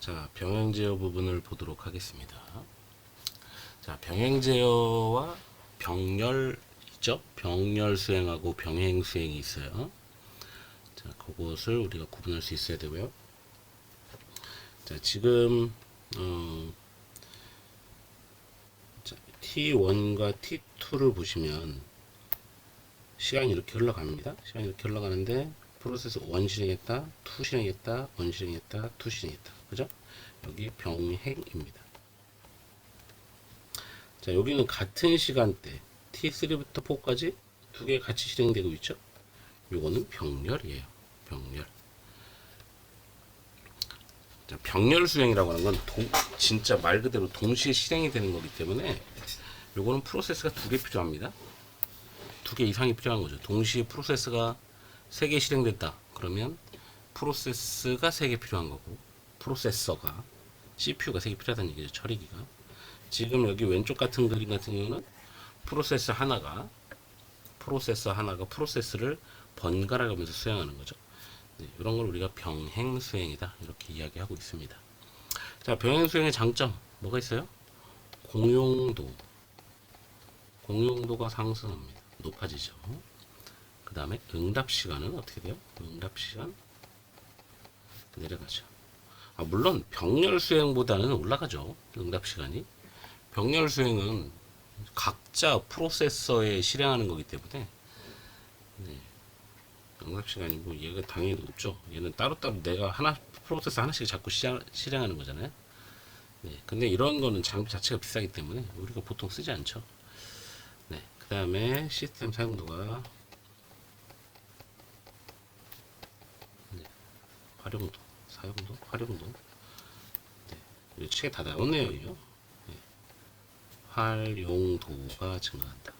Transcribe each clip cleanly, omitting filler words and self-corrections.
자, 병행 제어 부분을 보도록 하겠습니다. 자, 병행 제어와 병렬이죠. 병렬 수행하고 병행 수행이 있어요. 자, 그것을 우리가 구분할 수 있어야 되고요. 자, 지금 자, T1과 T2를 보시면 시간이 이렇게 흘러갑니다. 시간이 이렇게 흘러가는데 프로세스 1 실행했다, 2 실행했다, 1 실행했다, 2 실행했다. 그죠? 여기 병행입니다. 자, 여기는 같은 시간대 T3부터 4까지 두 개 같이 실행되고 있죠. 요거는 병렬이에요. 병렬. 자, 병렬 수행이라고 하는 건 진짜 말 그대로 동시에 실행이 되는 거기 때문에 요거는 프로세스가 두 개 필요합니다. 두 개 이상이 필요한 거죠. 동시에 프로세스가 3개 실행됐다. 그러면 프로세스가 3개 필요한 거고, 프로세서가 CPU가 3개 필요하다는 얘기죠. 처리기가. 지금 여기 왼쪽 같은 그림 같은 경우는 프로세서 하나가 프로세스를 번갈아 가면서 수행하는 거죠. 네, 이런 걸 우리가 병행 수행이다 이렇게 이야기하고 있습니다. 자, 병행 수행의 장점 뭐가 있어요? 공용도가 상승합니다. 높아지죠. 그 다음에 응답 시간은 어떻게 돼요? 응답 시간 내려가죠. 물론 병렬 수행보다는 올라가죠. 응답 시간이. 병렬 수행은 각자 프로세서에 실행하는 거기 때문에 네, 응답 시간이 뭐 얘가 당연히 높죠. 얘는 따로따로 내가 프로세서 하나씩 자꾸 실행하는 거잖아요. 네, 근데 이런 거는 장비 자체가 비싸기 때문에 우리가 보통 쓰지 않죠. 네, 그 다음에 시스템 사용도가 활용도, 사용도, 활용도. 네, 이 책에 다 나오네요. 이거. 네, 활용도가 증가한다.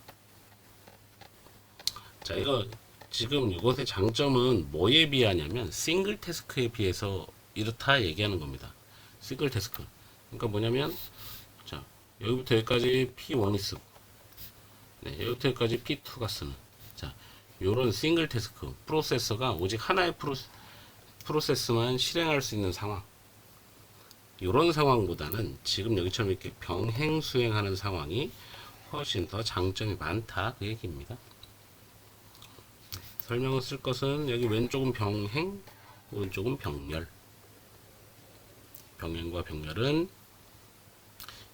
자, 이거 지금 이것의 장점은 뭐에 비하냐면 싱글 태스크에 비해서 이렇다 얘기하는 겁니다. 싱글 태스크. 그러니까 뭐냐면 자, 여기부터 여기까지 P1이 쓰고 네, 여기부터 여기까지 P2가 쓰는 자, 요런 싱글 태스크 프로세서가 오직 하나의 프로세스만 실행할 수 있는 상황. 이런 상황보다는 지금 여기처럼 이렇게 병행 수행하는 상황이 훨씬 더 장점이 많다 그 얘기입니다. 설명을 쓸 것은 여기 왼쪽은 병행, 오른쪽은 병렬. 병행과 병렬은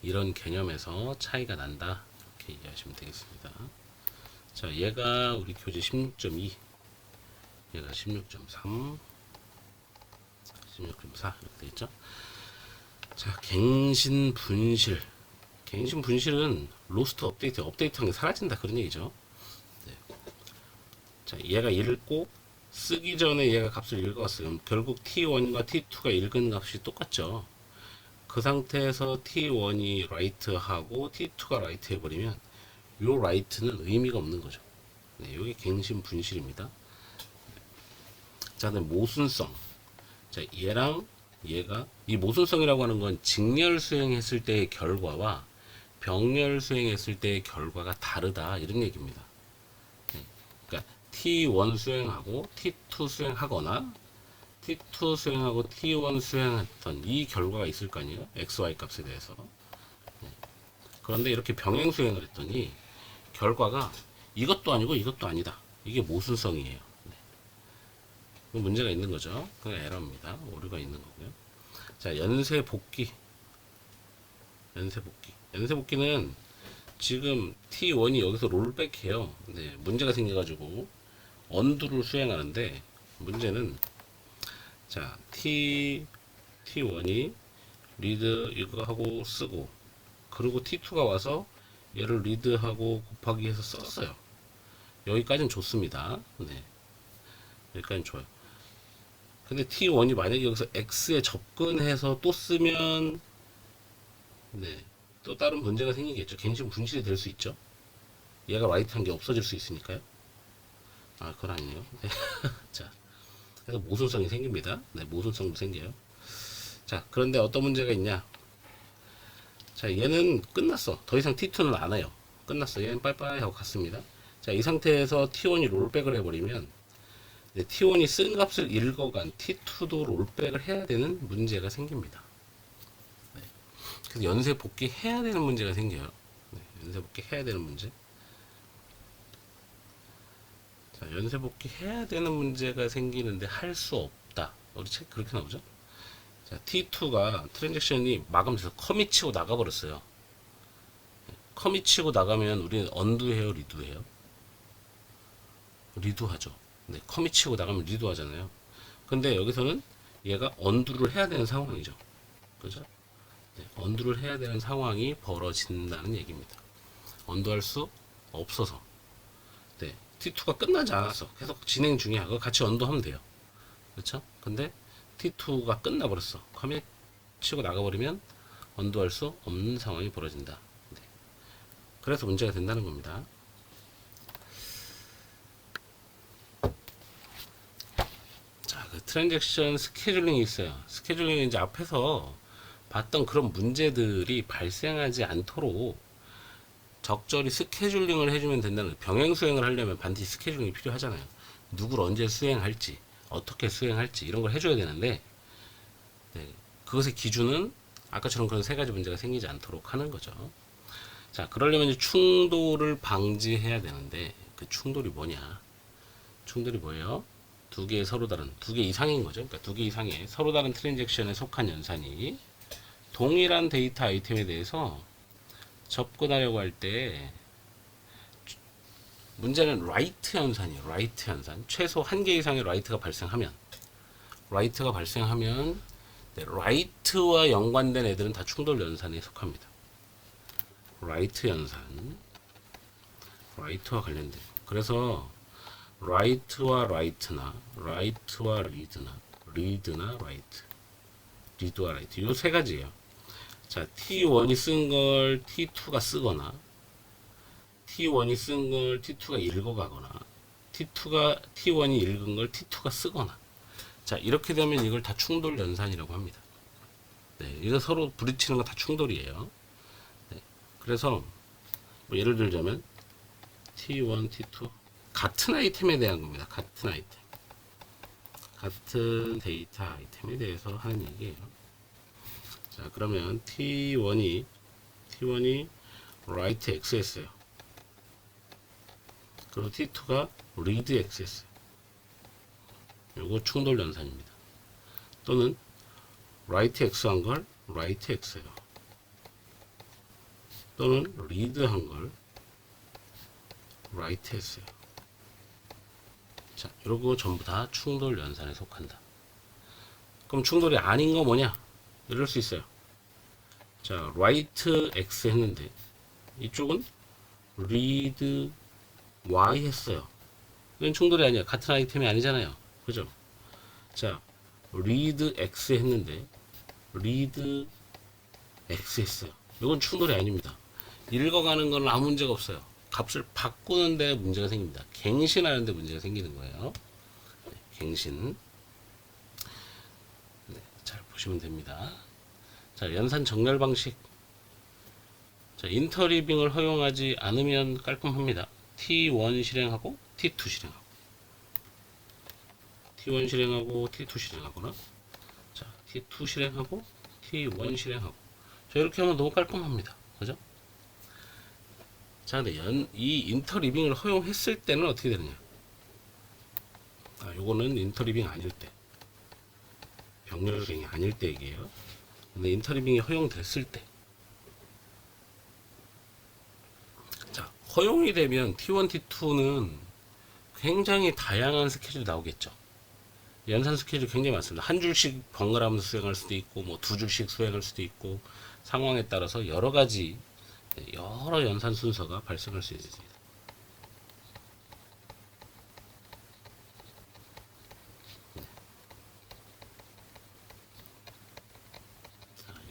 이런 개념에서 차이가 난다 이렇게 이해하시면 되겠습니다. 자, 얘가 우리 교재 16.2, 얘가 16.3, 16.4 이렇게 되겠죠. 자, 갱신 분실. 갱신 분실은 로스트 업데이트한 게 사라진다 그런 얘기죠. 네. 자, 얘가 읽고 쓰기 전에 얘가 값을 읽었어요. 결국 T1과 T2가 읽은 값이 똑같죠. 그 상태에서 T1이 write하고 T2가 write 해버리면 요 write는 의미가 없는 거죠. 네, 이게 갱신 분실입니다. 자, 그다음 모순성. 자, 얘랑 얘가 이 모순성이라고 하는 건 직렬 수행했을 때의 결과와 병렬 수행했을 때의 결과가 다르다 이런 얘기입니다. 네. 그러니까 T1 수행하고 T2 수행하거나 T2 수행하고 T1 수행했던 이 결과가 있을 거 아니에요? XY 값에 대해서. 네. 그런데 이렇게 병행 수행을 했더니 결과가 이것도 아니고 이것도 아니다. 이게 모순성이에요. 네. 문제가 있는 거죠. 그게 에러입니다. 오류가 있는 거고요. 자, 연쇄 복귀. 연쇄 복귀는 지금 T1이 여기서 롤백해요. 네, 문제가 생겨가지고 언두를 수행하는데 문제는 자, T1이 리드 이거 하고 쓰고 그리고 T2가 와서 얘를 리드하고 곱하기 해서 썼어요. 여기까지는 좋습니다. 네. 여기까지는 좋아요. 근데 T1이 만약에 여기서 X에 접근해서 또 쓰면 네, 또 다른 문제가 생기겠죠. 갱신 분실이 될 수 있죠. 얘가 라이트한 게 없어질 수 있으니까요. 그건 아니에요. 네. 자, 그래서 모순성이 생깁니다. 네, 모순성도 생겨요. 자, 그런데 어떤 문제가 있냐? 자, 얘는 끝났어. 더 이상 T2는 안 해요. 끝났어. 얘는 빠이빠이 하고 갔습니다. 자, 이 상태에서 T1이 롤백을 해버리면 T1이 쓴 값을 읽어간 T2도 롤백을 해야 되는 문제가 생깁니다. 그래서 연쇄 복귀해야 되는 문제가 생겨요. 네, 연쇄 복귀해야 되는 문제. 자, 연쇄 복귀해야 되는 문제가 생기는데 할 수 없다. 우리 책 그렇게 나오죠? 자, T2가 트랜잭션이 마감돼서 커밋 치고 나가버렸어요. 커밋 치고 나가면 우리는 언두해요, 리두해요? 리두하죠. 네, 커밋 치고 나가면 리두하잖아요. 근데 여기서는 얘가 언두를 해야 되는 상황이죠. 그죠? 네, 언두를 해야 되는 상황이 벌어진다는 얘기입니다. 언두할 수 없어서. 네, T2가 끝나지 않았어. 계속 진행 중이야. 그거 같이 언두하면 돼요. 그렇죠? 근데 T2가 끝나버렸어. 커밋 치고 나가버리면 언두할 수 없는 상황이 벌어진다. 네. 그래서 문제가 된다는 겁니다. 자, 그 트랜잭션 스케줄링이 있어요. 스케줄링은 이제 앞에서 봤던 그런 문제들이 발생하지 않도록 적절히 스케줄링을 해주면 된다는 거예요. 병행 수행을 하려면 반드시 스케줄링이 필요하잖아요. 누구를 언제 수행할지, 어떻게 수행할지 이런 걸 해줘야 되는데, 네, 그것의 기준은 아까처럼 그런 세 가지 문제가 생기지 않도록 하는 거죠. 자, 그러려면 이제 충돌을 방지해야 되는데 그 충돌이 뭐냐? 충돌이 뭐예요? 두 개 서로 다른, 두 개 이상인 거죠. 그러니까 두 개 이상의 서로 다른 트랜잭션에 속한 연산이 동일한 데이터 아이템에 대해서 접근하려고 할 때 문제는 라이트 연산이에요. 라이트 연산. 최소 한 개 이상의 라이트가 발생하면 네, 라이트와 연관된 애들은 다 충돌 연산에 속합니다. 라이트 연산. 라이트와 관련된. 그래서 라이트와 라이트나 라이트와 리드나 리드나 라이트. 리드와 라이트. 요 세 가지예요. 자, T1이 쓴 걸 T2가 쓰거나 T1이 쓴 걸 T2가 읽어가거나 T1이 읽은 걸 T2가 쓰거나 자, 이렇게 되면 이걸 다 충돌 연산이라고 합니다. 네, 이거 서로 부딪히는 거 다 충돌이에요. 네, 그래서 뭐 예를 들자면 T1, T2 같은 아이템에 대한 겁니다. 같은 아이템. 같은 데이터 아이템에 대해서 하는 얘기예요. 자, 그러면 T1이 write x였어요. 그리고 T2가 read x였어요. 요거 충돌 연산입니다. 또는 write x 한 걸 write x예요. 또는 read 한 걸 write x예요. 자, 요거 전부 다 충돌 연산에 속한다. 그럼 충돌이 아닌 거 뭐냐? 이럴 수 있어요. 자, write x 했는데 이쪽은 read y 했어요. 이건 충돌이 아니야. 같은 아이템이 아니잖아요. 그죠? 자, read x 했는데 read x 했어요. 이건 충돌이 아닙니다. 읽어가는 건 아무 문제가 없어요. 값을 바꾸는데 문제가 생깁니다. 갱신하는데 문제가 생기는 거예요. 네, 갱신. 네, 잘 보시면 됩니다. 자, 연산 정렬 방식. 자, 인터리빙을 허용하지 않으면 깔끔합니다. T1 실행하고 T2 실행하고 T1 실행하고 T2 실행하거나 자, T2 실행하고 T1 실행하고 자, 이렇게 하면 너무 깔끔합니다. 그죠? 자, 근데 이 인터리빙을 허용했을 때는 어떻게 되느냐? 아, 요거는 인터리빙 아닐 때. 병렬 수행이 아닐 때 얘기예요. 근데 인터리빙이 허용됐을 때. 자, 허용이 되면 T1, T2는 굉장히 다양한 스케줄이 나오겠죠. 연산 스케줄이 굉장히 많습니다. 한 줄씩 번갈아가면서 수행할 수도 있고, 뭐 두 줄씩 수행할 수도 있고, 상황에 따라서 여러 가지, 여러 연산 순서가 발생할 수 있습니다.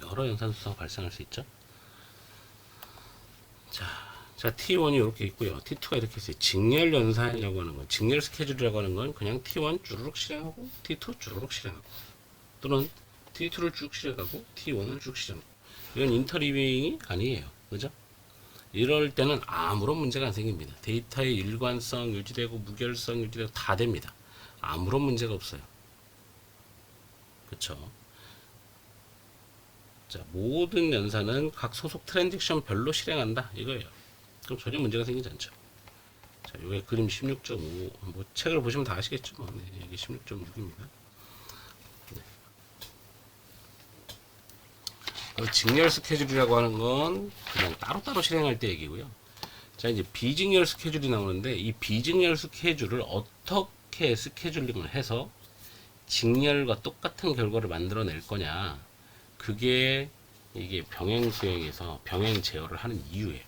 여러 연산 순서가 발생할 수 있죠. 자, T1이 이렇게 있고요. T2가 이렇게 있어요. 직렬 연산이라고 하는 건, 직렬 스케줄이라고 하는 건 그냥 T1 주르륵 실행하고 T2 주르륵 실행하고 또는 T2를 쭉 실행하고 T1을 쭉 실행하고 이건 인터리빙이 아니에요. 그죠? 이럴 때는 아무런 문제가 안 생깁니다. 데이터의 일관성 유지되고 무결성 유지되고 다 됩니다. 아무런 문제가 없어요. 그쵸? 자, 모든 연산은 각 소속 트랜잭션별로 실행한다 이거예요. 그럼 전혀 문제가 생기지 않죠. 자, 요게 그림 16.5. 뭐 책을 보시면 다 아시겠죠. 네, 이게 16.6입니다. 직렬 스케줄이라고 하는 건 그냥 따로따로 실행할 때 얘기고요. 자, 이제 비직렬 스케줄이 나오는데 이 비직렬 스케줄을 어떻게 스케줄링을 해서 직렬과 똑같은 결과를 만들어낼 거냐. 그게 이게 병행 수행에서 병행 제어를 하는 이유예요.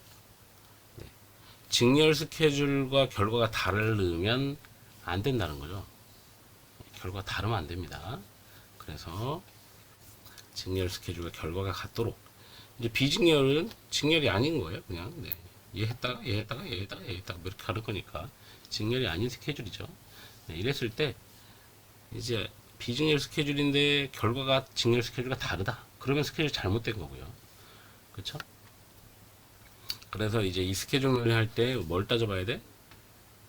네. 직렬 스케줄과 결과가 다르면 안 된다는 거죠. 결과가 다르면 안 됩니다. 그래서 직렬 스케줄과 결과가 같도록 이제 비직렬은 직렬이 아닌 거예요. 그냥 네. 얘 했다가 얘 했다가 얘 했다가 얘 했다가 뭐 이렇게 가는 거니까 직렬이 아닌 스케줄이죠. 네. 이랬을 때 이제 비직렬 스케줄인데 결과가 직렬 스케줄과 다르다. 그러면 스케줄 잘못된 거고요. 그렇죠? 그래서 이제 이 스케줄을 할 때 뭘 따져봐야 돼?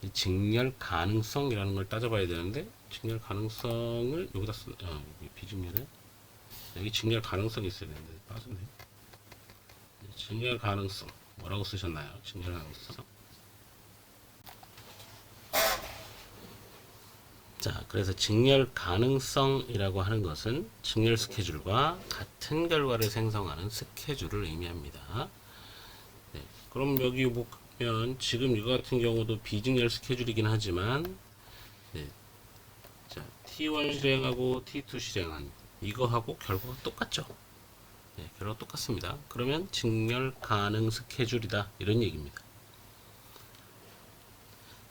이 직렬 가능성이라는 걸 따져봐야 되는데 직렬 가능성을 여기다 비직렬에 여기 직렬 가능성이 있어야 되는데 빠졌네. 직렬 가능성 뭐라고 쓰셨나요? 직렬 가능성. 자, 그래서 직렬 가능성이라고 하는 것은 직렬 스케줄과 같은 결과를 생성하는 스케줄을 의미합니다. 네, 그럼 여기 보면 지금 이거 같은 경우도 비직렬 스케줄이긴 하지만 네, 자, T1 실행하고 T2 실행한 이거하고 결과가 똑같죠. 네, 결과가 똑같습니다. 그러면 직렬 가능 스케줄이다 이런 얘기입니다.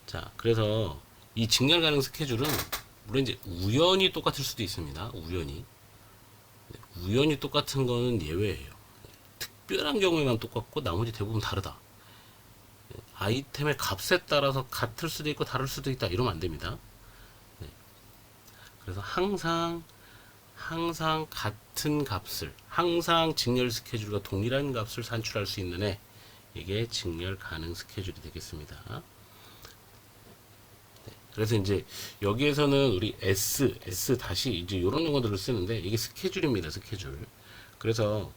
자, 그래서 이 직렬 가능 스케줄은 물론 이제 우연히 똑같을 수도 있습니다. 우연히. 네, 우연히 똑같은 거는 예외예요. 특별한 경우에만 똑같고 나머지 대부분 다르다. 네, 아이템의 값에 따라서 같을 수도 있고 다를 수도 있다. 이러면 안 됩니다. 네, 그래서 항상 같은 값을 항상 직렬 스케줄과 동일한 값을 산출할 수 있는 애 이게 직렬 가능 스케줄이 되겠습니다. 그래서 이제 여기에서는 우리 S 다시 이제 이런 용어들을 쓰는데 이게 스케줄입니다. 스케줄. 그래서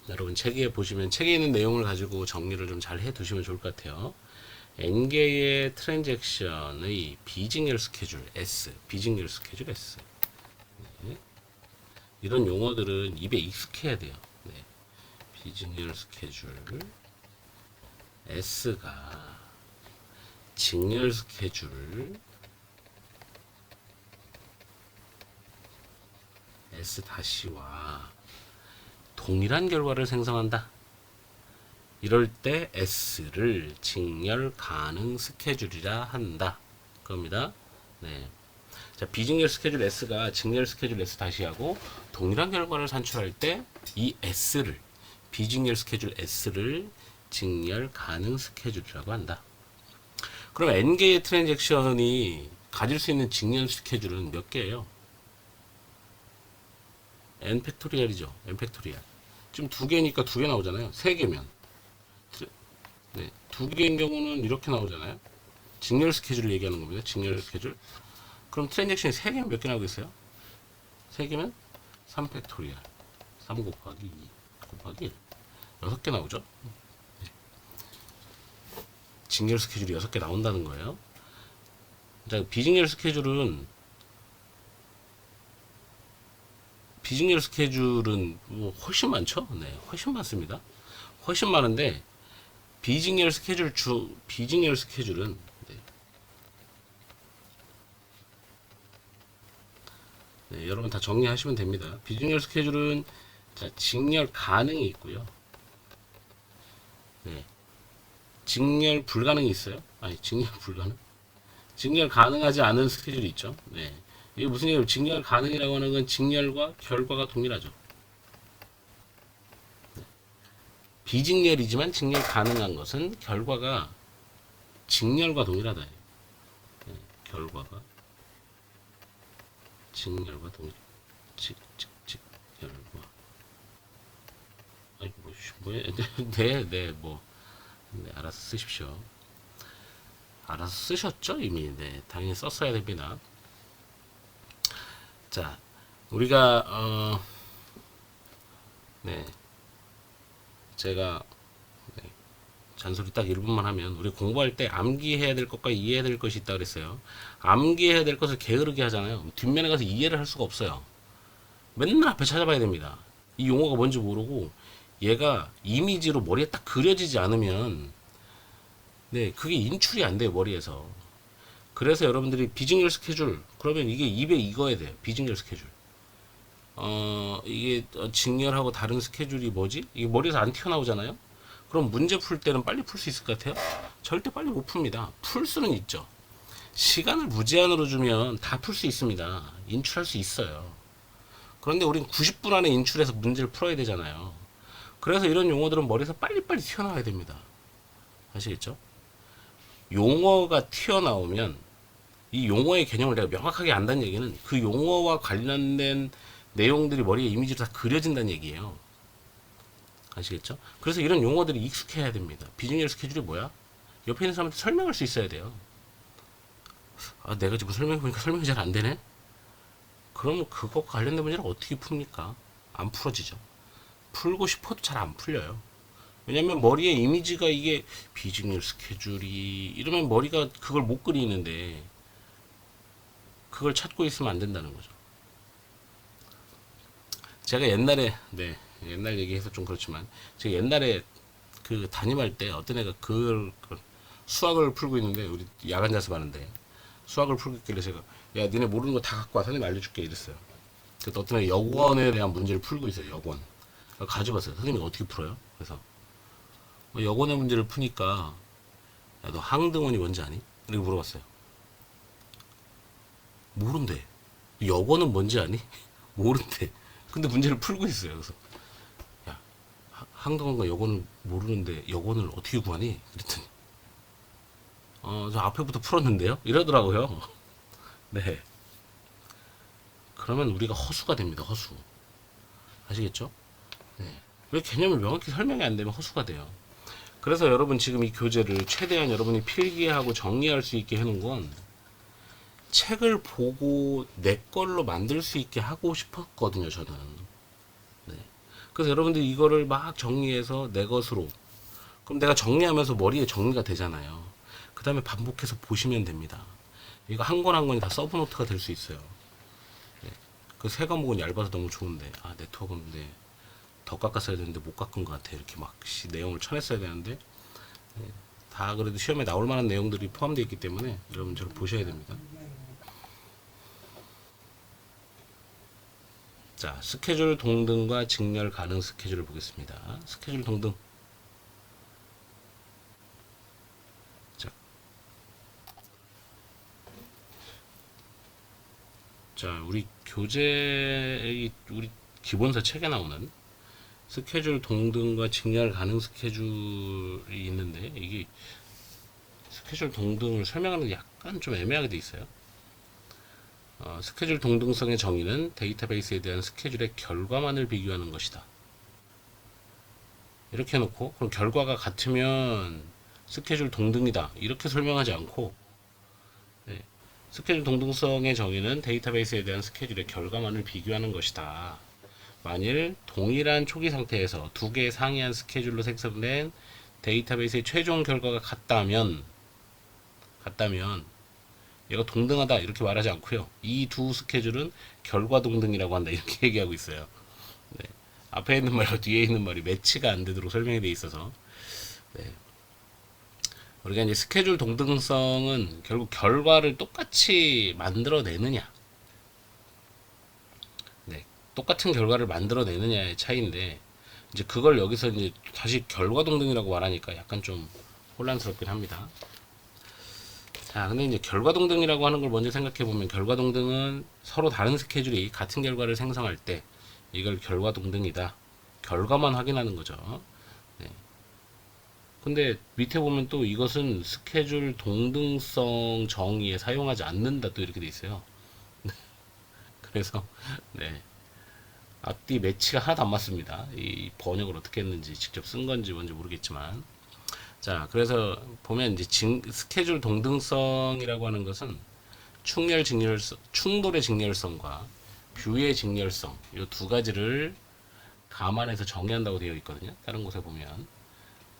여러분 책에 보시면 책에 있는 내용을 가지고 정리를 좀 잘 해두시면 좋을 것 같아요. N개의 트랜잭션의 비직렬 스케줄 S, 비직렬 스케줄 S. 네. 이런 용어들은 입에 익숙해야 돼요. 네. 비직렬 스케줄 S가 직렬 스케줄 S-와 동일한 결과를 생성한다. 이럴 때 S를 직렬 가능 스케줄이라 한다. 그겁니다. 네. 자, 비직렬 스케줄 S가 직렬 스케줄 S-하고 동일한 결과를 산출할 때 이 S를 비직렬 스케줄 S를 직렬 가능 스케줄이라고 한다. 그럼 n개의 트랜잭션이 가질 수 있는 직렬 스케줄은 몇 개예요? n 팩토리얼이죠. n 팩토리얼. 지금 두 개니까 두 개 나오잖아요. 세 개면. 네, 두 개인 경우는 이렇게 나오잖아요. 직렬 스케줄을 얘기하는 겁니다. 직렬 스케줄. 그럼 트랜잭션이 세 개면 몇 개 나오겠어요? 세 개면 3 팩토리얼. 3 곱하기 2 곱하기 1. 6개 나오죠? 직렬 스케줄이 6개 나온다는 거예요. 자, 비직렬 스케줄은 뭐 훨씬 많죠? 네, 훨씬 많습니다. 훨씬 많은데 비직렬 스케줄은 네. 네, 여러분 다 정리하시면 됩니다. 비직렬 스케줄은 자, 직렬 가능이 있고요. 네. 직렬 불가능이 있어요? 아니, 직렬 불가능? 직렬 가능하지 않은 스케줄이 있죠. 네. 이게 무슨 얘기예요? 직렬 가능이라고 하는 건 직렬과 결과가 동일하죠. 비직렬이지만 직렬 가능한 것은 결과가 직렬과 동일하다. 네. 결과가 직렬과 동일. 결과. 아니, 뭐야? 네, 알아서 쓰십시오. 알아서 쓰셨죠? 이미. 네, 당연히 썼어야 됩니다. 자, 우리가 네, 제가 네, 잔소리 딱 1분만 하면 우리 공부할 때 암기해야 될 것과 이해해야 될 것이 있다 그랬어요. 암기해야 될 것을 게으르게 하잖아요. 뒷면에 가서 이해를 할 수가 없어요. 맨날 앞에 찾아봐야 됩니다. 이 용어가 뭔지 모르고 얘가 이미지로 머리에 딱 그려지지 않으면 네, 그게 인출이 안 돼요, 머리에서. 그래서 여러분들이 비직렬 스케줄 그러면 이게 입에 익어야 돼요. 비직렬 스케줄. 이게 직렬하고 다른 스케줄이 뭐지? 이게 머리에서 안 튀어나오잖아요. 그럼 문제 풀 때는 빨리 풀 수 있을 것 같아요? 절대 빨리 못 풉니다. 풀 수는 있죠. 시간을 무제한으로 주면 다 풀 수 있습니다. 인출할 수 있어요. 그런데 우린 90분 안에 인출해서 문제를 풀어야 되잖아요. 그래서 이런 용어들은 머리에서 빨리빨리 튀어나와야 됩니다. 아시겠죠? 용어가 튀어나오면 이 용어의 개념을 내가 명확하게 안다는 얘기는 그 용어와 관련된 내용들이 머리에 이미지로 다 그려진다는 얘기예요. 아시겠죠? 그래서 이런 용어들이 익숙해야 됩니다. 비즈니스 스케줄이 뭐야? 옆에 있는 사람한테 설명할 수 있어야 돼요. 아, 내가 지금 설명해보니까 설명이 잘 안 되네? 그러면 그것과 관련된 문제를 어떻게 풉니까? 안 풀어지죠. 풀고 싶어도 잘 안 풀려요. 왜냐면 머리에 이미지가 이게 비즈니스 스케줄이 이러면 머리가 그걸 못 그리는데 그걸 찾고 있으면 안 된다는 거죠. 제가 옛날에 네 옛날 얘기해서 좀 그렇지만 제가 옛날에 그 담임할 때 어떤 애가 그 수학을 풀고 있는데 우리 야간 자습하는데 수학을 풀고 있길래 제가 야 니네 모르는 거 다 갖고 와 선생님 알려줄게 이랬어요. 그래서 어떤 애가 역원에 대한 문제를 풀고 있어요. 역원 가져갔어요. 선생님이 어떻게 풀어요? 그래서 역원의 문제를 푸니까 야 너 항등원이 뭔지 아니? 이렇게 물어봤어요. 모른대. 역원은 뭔지 아니? 모른대. 근데 문제를 풀고 있어요. 그래서 야 항등원과 역원을 모르는데 역원을 어떻게 구하니? 그랬더니 저 앞에부터 풀었는데요? 이러더라고요. 네. 그러면 우리가 허수가 됩니다. 허수. 아시겠죠? 네. 왜 개념을 명확히 설명이 안 되면 허수가 돼요. 그래서 여러분 지금 이 교재를 최대한 여러분이 필기하고 정리할 수 있게 해놓은 건 책을 보고 내 걸로 만들 수 있게 하고 싶었거든요, 저는. 네. 그래서 여러분들이 이거를 막 정리해서 내 것으로. 그럼 내가 정리하면서 머리에 정리가 되잖아요. 그 다음에 반복해서 보시면 됩니다. 이거 한 권 한 권이 다 서브노트가 될 수 있어요. 네. 그 세 과목은 얇아서 너무 좋은데, 아, 네트워크는 네, 더 깎았어야 되는데 못 깎은 것 같아. 이렇게 막 내용을 쳐냈어야 되는데, 네. 다 그래도 시험에 나올 만한 내용들이 포함되어 있기 때문에 여러분 저를 보셔야 됩니다. 자, 스케줄 동등과 직렬 가능 스케줄을 보겠습니다. 스케줄 동등. 자, 우리 교재, 우리 기본서 책에 나오는 스케줄 동등과 직렬 가능 스케줄이 있는데, 이게 스케줄 동등을 설명하는 게 약간 좀 애매하게 돼 있어요. 스케줄 동등성의 정의는 데이터베이스에 대한 스케줄의 결과만을 비교하는 것이다. 이렇게 해놓고 그럼 결과가 같으면 스케줄 동등이다 이렇게 설명하지 않고 네, 스케줄 동등성의 정의는 데이터베이스에 대한 스케줄의 결과만을 비교하는 것이다. 만일 동일한 초기 상태에서 두 개의 상이한 스케줄로 생성된 데이터베이스의 최종 결과가 같다면 얘가 동등하다 이렇게 말하지 않고요. 이 두 스케줄은 결과 동등이라고 한다 이렇게 얘기하고 있어요. 네. 앞에 있는 말과 뒤에 있는 말이 매치가 안 되도록 설명이 되어 있어서 네. 우리가 이제 스케줄 동등성은 결국 결과를 똑같이 만들어내느냐 네. 똑같은 결과를 만들어내느냐의 차이인데 이제 그걸 여기서 이제 다시 결과 동등이라고 말하니까 약간 좀 혼란스럽긴 합니다. 자, 근데 이제 결과 동등이라고 하는 걸 먼저 생각해 보면 결과 동등은 서로 다른 스케줄이 같은 결과를 생성할 때 이걸 결과 동등이다. 결과만 확인하는 거죠. 네. 근데 밑에 보면 또 이것은 스케줄 동등성 정의에 사용하지 않는다 또 이렇게 돼 있어요. 그래서 네. 앞뒤 매치가 하나도 안 맞습니다. 이 번역을 어떻게 했는지 직접 쓴 건지 뭔지 모르겠지만 자, 그래서 보면 이제 스케줄 동등성이라고 하는 것은 충돌의 직렬성과 뷰의 직렬성 이 두 가지를 감안해서 정의한다고 되어 있거든요. 다른 곳에 보면.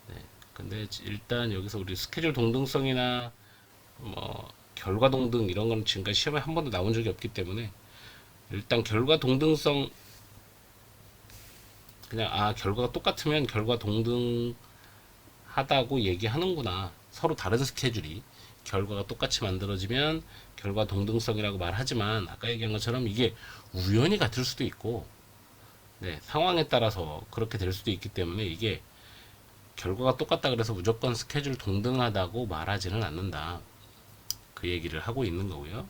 네. 근데 일단 여기서 우리 스케줄 동등성이나 뭐 결과 동등 이런 거는 지금까지 시험에 한 번도 나온 적이 없기 때문에 일단 결과 동등성 그냥 결과가 똑같으면 결과 동등하다고 얘기하는구나. 서로 다른 스케줄이 결과가 똑같이 만들어지면 결과 동등성이라고 말하지만 아까 얘기한 것처럼 이게 우연히 같을 수도 있고 네, 상황에 따라서 그렇게 될 수도 있기 때문에 이게 결과가 똑같다 그래서 무조건 스케줄 동등하다고 말하지는 않는다. 그 얘기를 하고 있는 거고요.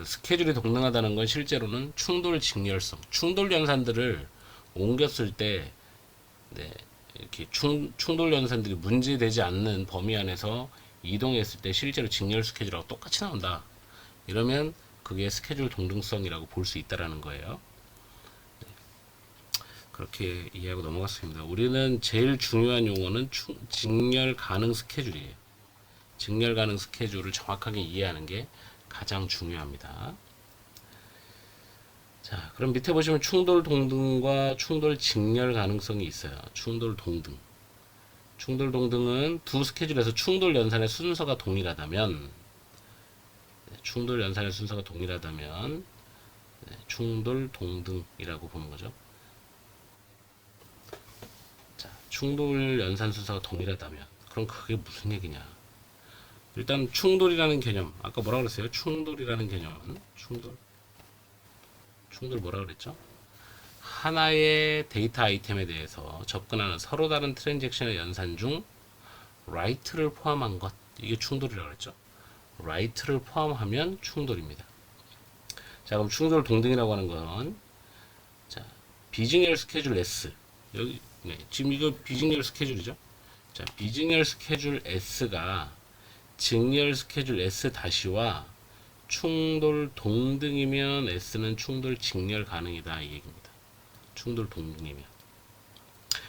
스케줄이 동등하다는 건 실제로는 충돌 직렬성, 충돌 연산들을 옮겼을 때 네, 이렇게 충돌 연산들이 문제되지 않는 범위 안에서 이동했을 때 실제로 직렬 스케줄하고 똑같이 나온다. 이러면 그게 스케줄 동등성이라고 볼 수 있다라는 거예요. 그렇게 이해하고 넘어갔습니다. 우리는 제일 중요한 용어는 직렬 가능 스케줄이에요. 직렬 가능 스케줄을 정확하게 이해하는 게 가장 중요합니다. 자, 그럼 밑에 보시면 충돌 동등과 충돌 직렬 가능성이 있어요. 충돌 동등. 충돌 동등은 두 스케줄에서 충돌 연산의 순서가 동일하다면 충돌 연산의 순서가 동일하다면 충돌 동등이라고 보는 거죠. 자, 충돌 연산 순서가 동일하다면 그럼 그게 무슨 얘기냐? 일단 충돌이라는 개념 아까 뭐라 그랬어요? 충돌이라는 개념은 충돌 뭐라 그랬죠? 하나의 데이터 아이템에 대해서 접근하는 서로 다른 트랜잭션의 연산 중 write를 포함한 것 이게 충돌이라고 그랬죠. write를 포함하면 충돌입니다. 자, 그럼 충돌 동등이라고 하는 건 자, 비직렬 스케줄 S 여기 네, 지금 이거 비직렬 스케줄이죠. 자, 비직렬 스케줄 S가 직렬 스케줄 S 다시와 충돌 동등이면 S는 충돌 직렬 가능이다 이 얘기입니다. 충돌 동등이면.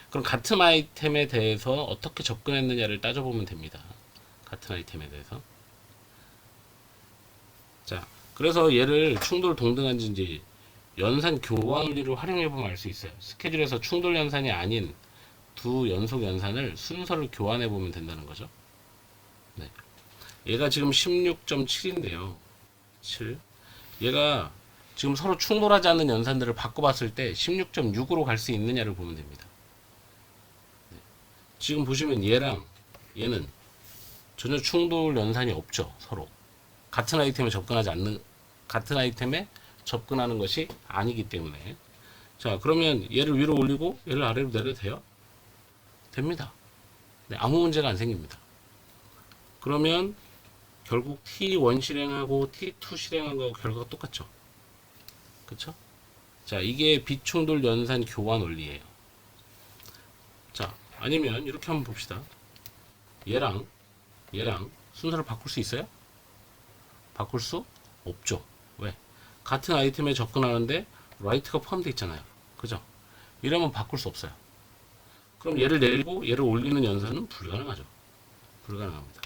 그럼 같은 아이템에 대해서 어떻게 접근했느냐를 따져보면 됩니다. 같은 아이템에 대해서. 자, 그래서 얘를 충돌 동등한지 이제 연산 교환 원리를 활용해보면 알 수 있어요. 스케줄에서 충돌 연산이 아닌 두 연속 연산을 순서를 교환해보면 된다는 거죠. 네. 얘가 지금 16.7인데요. 7. 얘가 지금 서로 충돌하지 않는 연산들을 바꿔봤을 때 16.6으로 갈 수 있느냐를 보면 됩니다. 네. 지금 보시면 얘랑 얘는 전혀 충돌 연산이 없죠. 서로. 같은 아이템에 접근하지 않는, 같은 아이템에 접근하는 것이 아니기 때문에. 자, 그러면 얘를 위로 올리고 얘를 아래로 내려도 돼요? 됩니다. 네, 아무 문제가 안 생깁니다. 그러면 결국 T1 실행하고 T2 실행한 거하고 결과가 똑같죠. 그쵸? 자, 이게 비충돌 연산 교환 원리예요. 자, 아니면 이렇게 한번 봅시다. 얘랑 순서를 바꿀 수 있어요? 바꿀 수 없죠. 왜? 같은 아이템에 접근하는데 write가 포함되어 있잖아요. 그죠? 이러면 바꿀 수 없어요. 그럼 얘를 내리고 얘를 올리는 연산은 불가능하죠. 불가능합니다.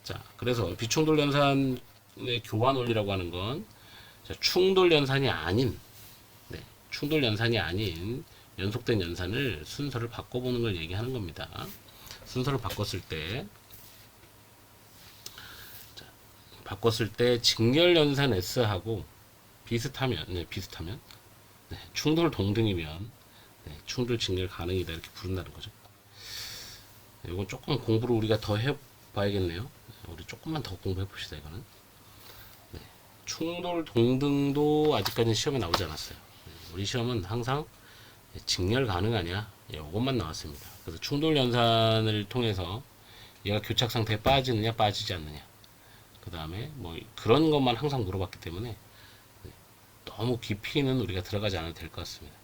자, 그래서 비충돌 연산의 교환 원리라고 하는 건 충돌 연산이 아닌 충돌 연산이 아닌 연속된 연산을 순서를 바꿔보는 걸 얘기하는 겁니다. 순서를 바꿨을 때 직렬 연산 S하고 비슷하면 충돌 동등이면 충돌 직렬 가능이다 이렇게 부른다는 거죠. 이건 조금 공부를 우리가 더 해봐야겠네요. 우리 조금만 더 공부해 봅시다. 이거는 충돌 동등도 아직까지는 시험에 나오지 않았어요. 우리 시험은 항상 직렬 가능하냐 이것만 나왔습니다. 그래서 충돌 연산을 통해서 얘가 교착 상태에 빠지느냐 빠지지 않느냐 그 다음에 뭐 그런 것만 항상 물어봤기 때문에 너무 깊이는 우리가 들어가지 않아도 될 것 같습니다.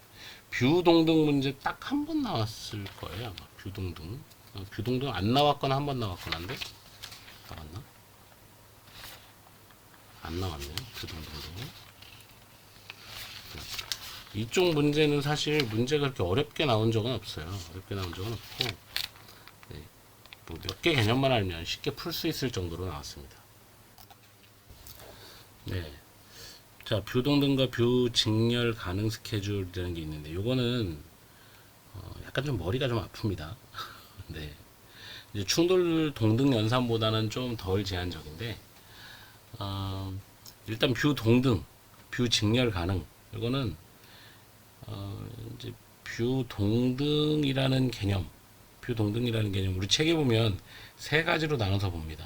뷰 동등 문제 딱 한 번 나왔을 거예요. 아마 뷰 동등 안 나왔거나 한 번 나왔거나 한데 나왔나? 안 나왔네요. 뷰 동등도. 이쪽 문제는 사실 문제가 그렇게 어렵게 나온 적은 없어요. 어렵게 나온 적은 없고 뭐 몇 개 개념만 알면 쉽게 풀 수 있을 정도로 나왔습니다. 네. 자, 뷰 동등과 뷰 직렬 가능 스케줄이라는 게 있는데, 요거는 약간 좀 머리가 좀 아픕니다. 네. 이제 충돌 동등 연산보다는 좀 덜 제한적인데, 어, 일단 뷰 동등, 뷰 직렬 가능. 이거는 이제 뷰 동등이라는 개념, 뷰 동등이라는 개념, 우리 책에 보면 세 가지로 나눠서 봅니다.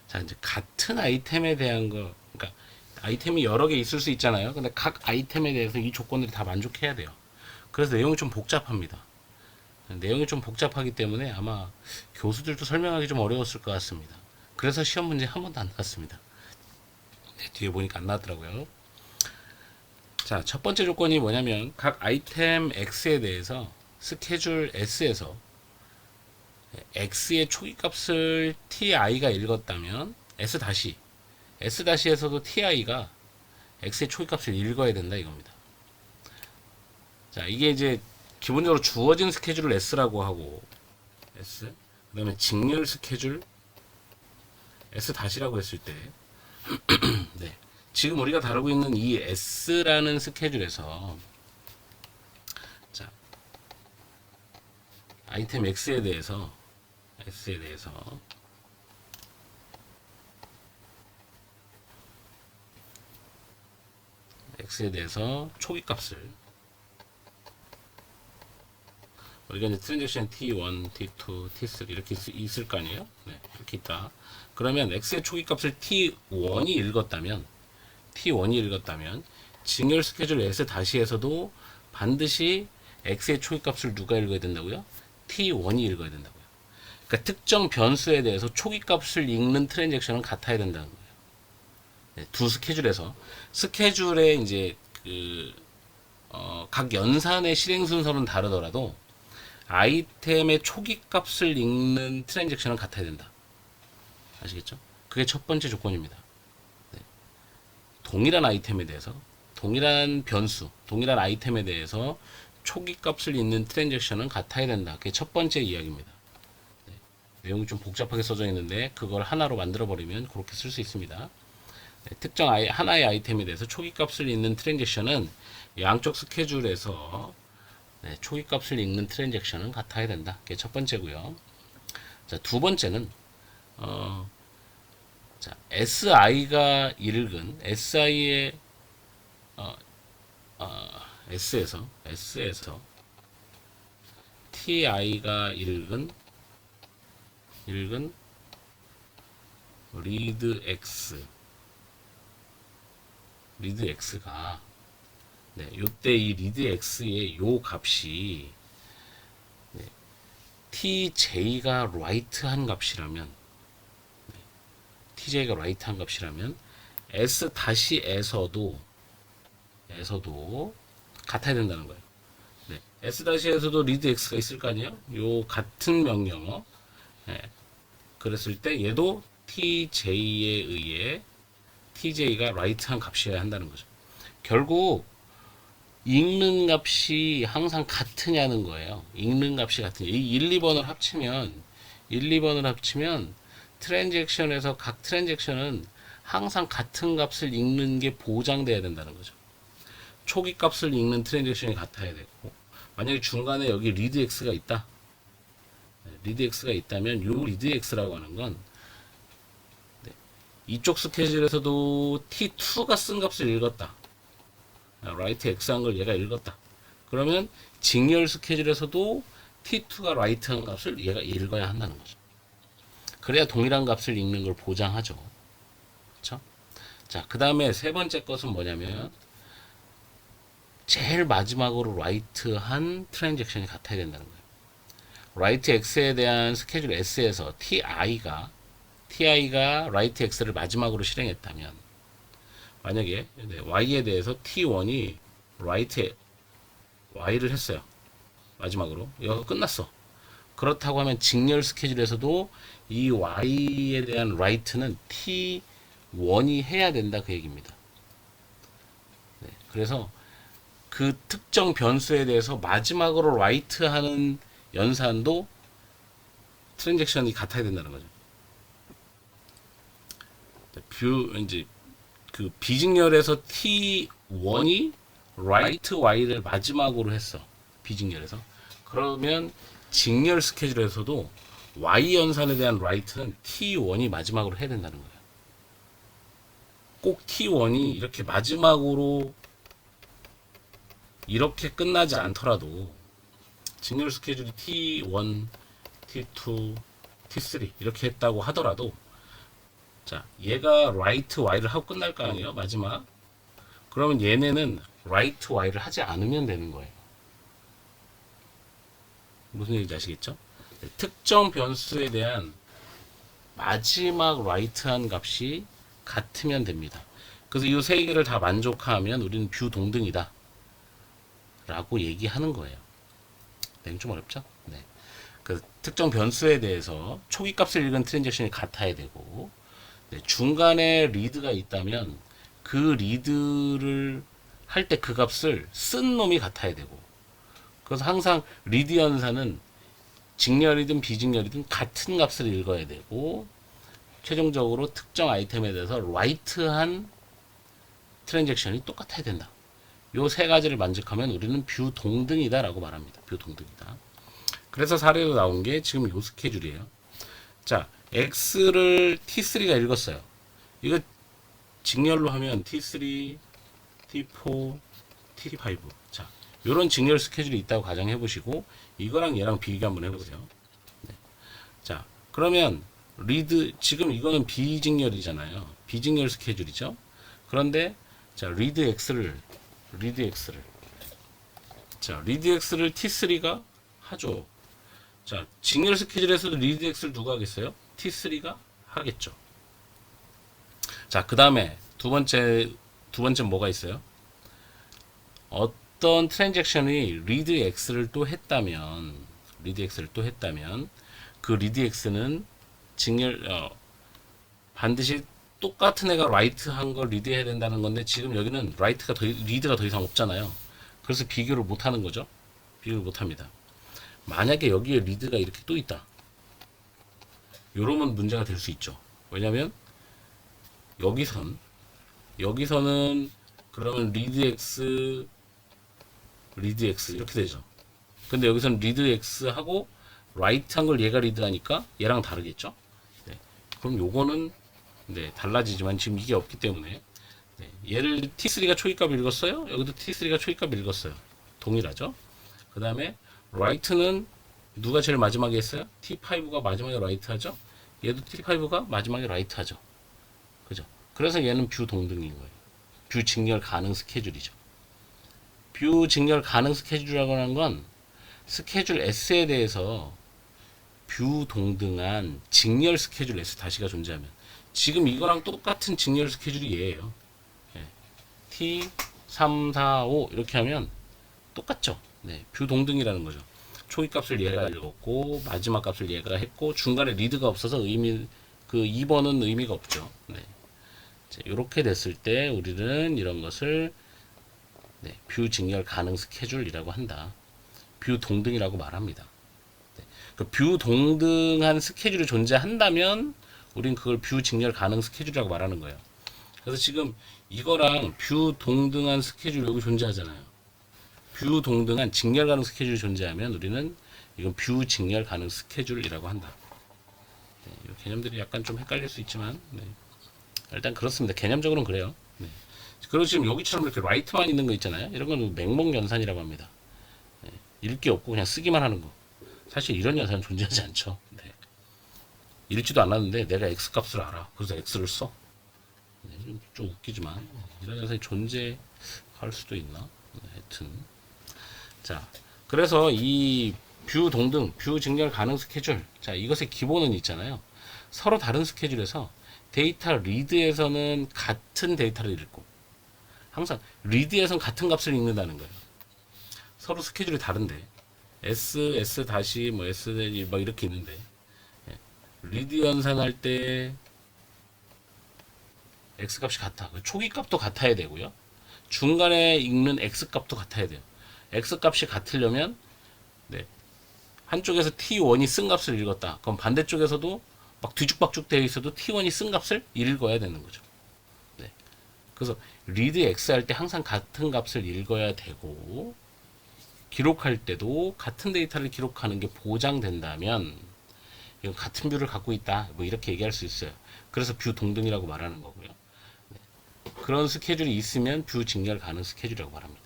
자, 이제 같은 아이템에 대한 거, 그러니까 아이템이 여러 개 있을 수 있잖아요. 근데 각 아이템에 대해서 이 조건들이 다 만족해야 돼요. 그래서 내용이 좀 복잡합니다. 내용이 좀 복잡하기 때문에 아마 교수들도 설명하기 좀 어려웠을 것 같습니다. 그래서 시험 문제 한 번도 안 나왔습니다. 네, 뒤에 보니까 안 나왔더라고요. 자, 첫 번째 조건이 뭐냐면 각 아이템 X에 대해서 스케줄 S에서 X의 초기값을 TI가 읽었다면 S-에서도 TI가 X의 초기값을 읽어야 된다 이겁니다. 자, 이게 이제 기본적으로 주어진 스케줄을 S라고 하고 S, 그 다음에 직렬 스케줄 S-라고 했을 때 네. 지금 우리가 다루고 있는 이 S라는 스케줄에서 자, 아이템 X에 대해서 초기값을 우리가 이제 트랜잭션 T1, T2, T3 이렇게 있을 거 아니에요? 네, 이렇게 있다. 그러면 X의 초기값을 T1이 읽었다면 직렬 스케줄 S-에서도 반드시 X의 초기값을 누가 읽어야 된다고요? T1이 읽어야 된다고요. 그러니까 특정 변수에 대해서 초기값을 읽는 트랜잭션은 같아야 된다는 거예요. 네, 두 스케줄의 이제 각 연산의 실행 순서는 다르더라도 아이템의 초기값을 읽는 트랜잭션은 같아야 된다. 아시겠죠? 그게 첫 번째 조건입니다. 네. 동일한 아이템에 대해서, 동일한 변수, 동일한 아이템에 대해서 초기값을 읽는 트랜잭션은 같아야 된다. 그게 첫 번째 이야기입니다. 네. 내용이 좀 복잡하게 써져 있는데 그걸 하나로 만들어 버리면 그렇게 쓸 수 있습니다. 네. 특정 하나의 아이템에 대해서 초기값을 읽는 트랜잭션은 양쪽 스케줄에서 네, 초기값을 읽는 트랜잭션은 같아야 된다. 그게 첫 번째고요. 자, 두 번째는 자, SI가 읽은 SI의 S에서 TI가 읽은 리드 X가 네, 요때 이 리드 X의 요 값이 네, TJ가 라이트한 값이라면 S-에서도 같아야 된다는 거예요. 네, S-에서도 리드 X가 있을 거 아니에요? 요 같은 명령어. 네, 그랬을 때 얘도 TJ에 의해 TJ가 라이트한 값이어야 한다는 거죠. 결국 읽는 값이 항상 같으냐는 거예요. 읽는 값이 같으냐. 이 1, 2번을 합치면 트랜잭션에서 각 트랜잭션은 항상 같은 값을 읽는 게 보장돼야 된다는 거죠. 초기 값을 읽는 트랜잭션이 같아야 되고, 만약에 중간에 여기 리드 X가 있다. 리드 X가 있다면 요 리드 X라고 하는 건 이쪽 스케줄에서도 T2가 쓴 값을 읽었다. 라이트 X 한 걸 얘가 읽었다. 그러면 직렬 스케줄에서도 T2가 라이트 한 값을 얘가 읽어야 한다는 거죠. 그래야 동일한 값을 읽는 걸 보장하죠. 그렇죠? 자, 그 다음에 세 번째 것은 뭐냐면 제일 마지막으로 라이트한 트랜잭션이 같아야 된다는 거예요. 라이트 X에 대한 스케줄 S에서 TI가 라이트 X를 마지막으로 실행했다면 만약에 Y에 대해서 T1이 라이트 Y를 했어요. 마지막으로. 이거 끝났어. 그렇다고 하면 직렬 스케줄에서도 이 Y에 대한 라이트는 T1이 해야 된다 그 얘기입니다. 네, 그래서 그 특정 변수에 대해서 마지막으로 라이트하는 연산도 트랜잭션이 같아야 된다는 거죠. 뷰 이제 그 비직렬에서 T1이 write y를 마지막으로 했어. 비직렬에서. 그러면 직렬 스케줄에서도 y 연산에 대한 write는 T1이 마지막으로 해야 된다는 거예요. 꼭 T1이 이렇게 마지막으로 이렇게 끝나지 않더라도 직렬 스케줄이 T1, T2, T3 이렇게 했다고 하더라도 자, 얘가 write y를 하고 끝날 거 아니에요, 마지막. 그러면 얘네는 write y를 하지 않으면 되는 거예요. 무슨 얘기인지 아시겠죠? 네, 특정 변수에 대한 마지막 write한 값이 같으면 됩니다. 그래서 이 세 개를 다 만족하면 우리는 뷰 동등이다 라고 얘기하는 거예요. 네, 좀 어렵죠? 네. 그 특정 변수에 대해서 초기 값을 읽은 트랜잭션이 같아야 되고, 네, 중간에 리드가 있다면 그 리드를 할 때 그 값을 쓴 놈이 같아야 되고, 그래서 항상 리드 연산은 직렬이든 비직렬이든 같은 값을 읽어야 되고, 최종적으로 특정 아이템에 대해서 write한 트랜잭션이 똑같아야 된다. 요 세 가지를 만족하면 우리는 뷰 동등이다 라고 말합니다. 뷰 동등이다. 그래서 사례로 나온 게 지금 요 스케줄이에요. 자, X를 T3가 읽었어요. 이거 직렬로 하면 T3, T4, T5. 자, 요런 직렬 스케줄이 있다고 가정해 보시고, 이거랑 얘랑 비교 한번 해보세요. 네. 자, 그러면 리드, 지금 이거는 비직렬이잖아요. 비직렬 스케줄이죠. 그런데, 자, 리드 X를 T3가 하죠. 자, 직렬 스케줄에서도 리드 X를 누가 하겠어요? T3가 하겠죠. 자, 그 다음에 두 번째 뭐가 있어요? 어떤 트랜잭션이 리드 X를 또 했다면, 그 리드 X는 반드시 똑같은 애가 write 한 걸 리드 해야 된다는 건데, 지금 여기는 리드가 더 이상 없잖아요. 그래서 비교를 못 하는 거죠. 비교를 못 합니다. 만약에 여기에 리드가 이렇게 또 있다. 요러면 문제가 될 수 있죠. 왜냐면 여기서는 그러면 리드 X 이렇게 되죠. 근데 여기서는 리드 X 하고 write 한 걸 얘가 리드 하니까 얘랑 다르겠죠. 네. 그럼 요거는 네, 달라지지만 지금 이게 없기 때문에 네, 얘를 T3가 초기값을 읽었어요. 여기도 T3가 초기값을 읽었어요. 동일하죠. 그 다음에 write는 누가 제일 마지막에 했어요? T5가 마지막에 write 하죠. 얘도 T5가 마지막에 write 하죠. 그죠? 그래서 얘는 뷰 동등인 거예요. 뷰 직렬 가능 스케줄이죠. 뷰 직렬 가능 스케줄이라고 하는 건 스케줄 S에 대해서 뷰 동등한 직렬 스케줄 S 다시가 존재하면, 지금 이거랑 똑같은 직렬 스케줄이 얘예요. 예. T 3, 4, 5 이렇게 하면 똑같죠. 네, 뷰 동등이라는 거죠. 초기 값을 얘가 읽었고 마지막 값을 얘가 했고 중간에 리드가 없어서 그 2번은 의미가 없죠. 네. 이렇게 됐을 때 우리는 이런 것을 네, 뷰 직렬 가능 스케줄이라고 한다. 뷰 동등이라고 말합니다. 네. 그 뷰 동등한 스케줄이 존재한다면 우린 그걸 뷰 직렬 가능 스케줄이라고 말하는 거예요. 그래서 지금 이거랑 뷰 동등한 스케줄 여기 존재하잖아요. 뷰 동등한 직렬 가능 스케줄이 존재하면 우리는 이건 뷰 직렬 가능 스케줄이라고 한다. 네, 이 개념들이 약간 좀 헷갈릴 수 있지만 네. 일단 그렇습니다. 개념적으로는 그래요. 네. 그리고 지금 여기처럼 이렇게 라이트만 있는 거 있잖아요. 이런 건 맹목연산이라고 합니다. 네. 읽기 없고 그냥 쓰기만 하는 거. 사실 이런 연산은 존재하지 않죠. 네. 읽지도 않았는데 내가 x 값을 알아. 그래서 x를 써. 네, 좀 웃기지만 이런 연산이 존재할 수도 있나? 네, 하여튼 자, 그래서 이 뷰 동등, 뷰 직렬 가능 스케줄, 자, 이것의 기본은 있잖아요. 서로 다른 스케줄에서 데이터 리드에서는 같은 데이터를 읽고 항상 리드에서는 같은 값을 읽는다는 거예요. 서로 스케줄이 다른데 S 다시 뭐 S 막 이렇게 있는데 리드 연산할 때 X 값이 같아. 초기 값도 같아야 되고요. 중간에 읽는 X 값도 같아야 돼요. X 값이 같으려면 네, 한쪽에서 T1이 쓴 값을 읽었다. 그럼 반대쪽에서도 막 뒤죽박죽 되어 있어도 T1이 쓴 값을 읽어야 되는 거죠. 네. 그래서 read x 할 때 항상 같은 값을 읽어야 되고 기록할 때도 같은 데이터를 기록하는 게 보장된다면 이건 같은 뷰를 갖고 있다. 뭐 이렇게 얘기할 수 있어요. 그래서 뷰 동등이라고 말하는 거고요. 그런 스케줄이 있으면 뷰 직렬 가능 스케줄이라고 말합니다.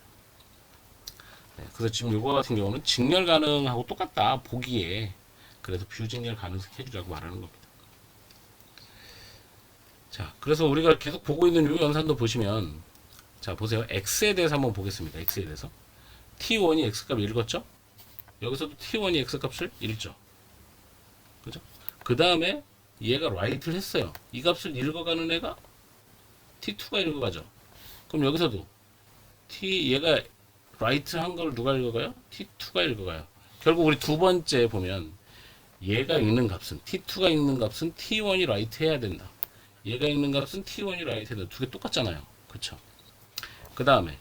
그래서 지금 이거 같은 경우는 직렬 가능하고 똑같다. 보기에. 그래서 뷰 직렬 가능 스케줄이라고 말하는 겁니다. 자, 그래서 우리가 계속 보고 있는 이 연산도 보시면 자, 보세요. x에 대해서 한번 보겠습니다. x에 대해서. t1이 x값 읽었죠? 여기서도 t1이 x값을 읽죠. 그죠? 그 다음에 얘가 write를 했어요. 이 값을 읽어가는 애가 t2가 읽어가죠. 그럼 여기서도 얘가 write 한 걸 누가 읽어가요? t2가 읽어가요. 결국 우리 두 번째 보면 얘가 읽는 값은 t2가 읽는 값은 t1이 write 해야 된다. 얘가 읽는 값은 t1이 write 해야 된다. 두 개 똑같잖아요. 그쵸? 그 다음에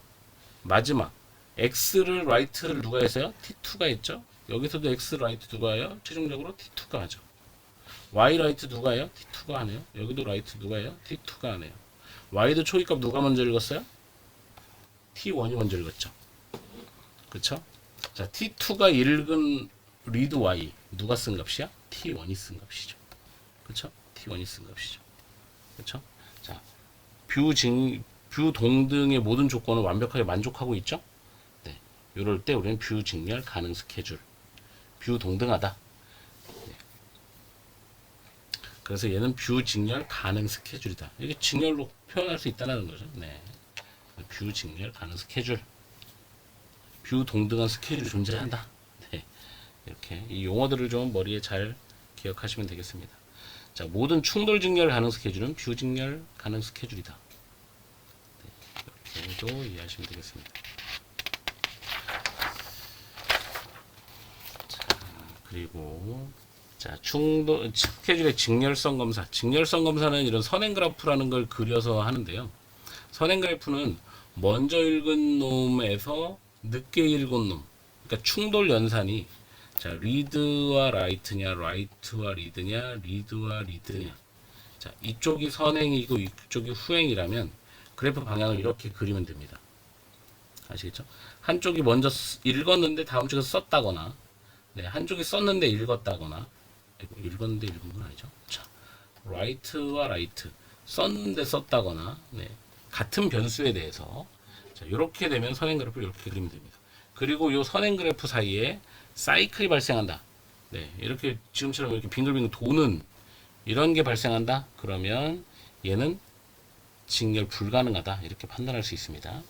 마지막 x를 write를 누가 했어요? t2가 했죠. 여기서도 x write 누가 해요? 최종적으로 t2가 하죠. y write 누가 해요? t2가 하네요. 여기도 write 누가 해요? t2가 하네요. y도 초기값 누가 먼저 읽었어요? t1이 먼저 읽었죠. 그쵸? 자, t2가 읽은 read y 누가 쓴 값이야? t1이 쓴 값이죠. 그쵸? t1이 쓴 값이죠. 그쵸? 자, 뷰 동등의 모든 조건을 완벽하게 만족하고 있죠? 네. 이럴 때 우리는 뷰 직렬 가능 스케줄. 뷰 동등하다. 네. 그래서 얘는 뷰 직렬 가능 스케줄이다. 이게 직렬로 표현할 수 있다는 거죠. 네. 뷰 직렬 가능 스케줄. 뷰 동등한 스케줄이 존재한다. 네. 이렇게 이 용어들을 좀 머리에 잘 기억하시면 되겠습니다. 자, 모든 충돌 직렬 가능 스케줄은 뷰 직렬 가능 스케줄이다. 네. 이렇게도 이해하시면 되겠습니다. 자, 그리고 자, 충돌 스케줄의 직렬성 검사. 직렬성 검사는 이런 선행 그래프라는 걸 그려서 하는데요. 선행 그래프는 먼저 읽은 놈에서 늦게 읽은 놈. 그러니까 충돌 연산이 자, 리드와 라이트냐, 라이트와 리드냐, 리드와 리드냐. 자, 이쪽이 선행이고 이쪽이 후행이라면 그래프 방향을 이렇게 그리면 됩니다. 아시겠죠? 한쪽이 먼저 읽었는데 다음 쪽에서 썼다거나, 네, 한쪽이 썼는데 읽었다거나, 읽었는데 읽은 건 아니죠. 자, 라이트와 라이트, 썼는데 썼다거나, 네, 같은 변수에 대해서 자, 이렇게 되면 선행 그래프를 이렇게 그리면 됩니다. 그리고 이 선행 그래프 사이에 사이클이 발생한다. 네, 이렇게 지금처럼 이렇게 빙글빙글 도는 이런 게 발생한다. 그러면 얘는 직렬 불가능하다. 이렇게 판단할 수 있습니다.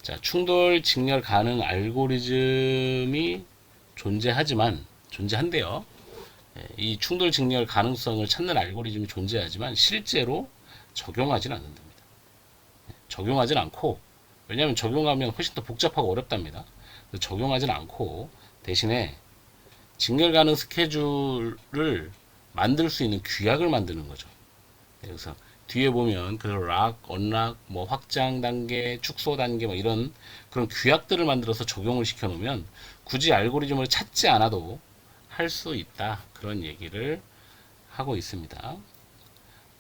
자, 충돌 직렬 가능 알고리즘이 존재한대요. 이 충돌 직렬 가능성을 찾는 알고리즘이 존재하지만 실제로 적용하진 않는답니다. 적용하진 않고, 왜냐하면 적용하면 훨씬 더 복잡하고 어렵답니다. 적용하진 않고 대신에 직렬 가능 스케줄을 만들 수 있는 규약을 만드는 거죠. 그래서 뒤에 보면 그 락, 언락, 뭐 확장 단계, 축소 단계 뭐 이런 그런 규약들을 만들어서 적용을 시켜 놓으면 굳이 알고리즘을 찾지 않아도 할 수 있다. 그런 얘기를 하고 있습니다.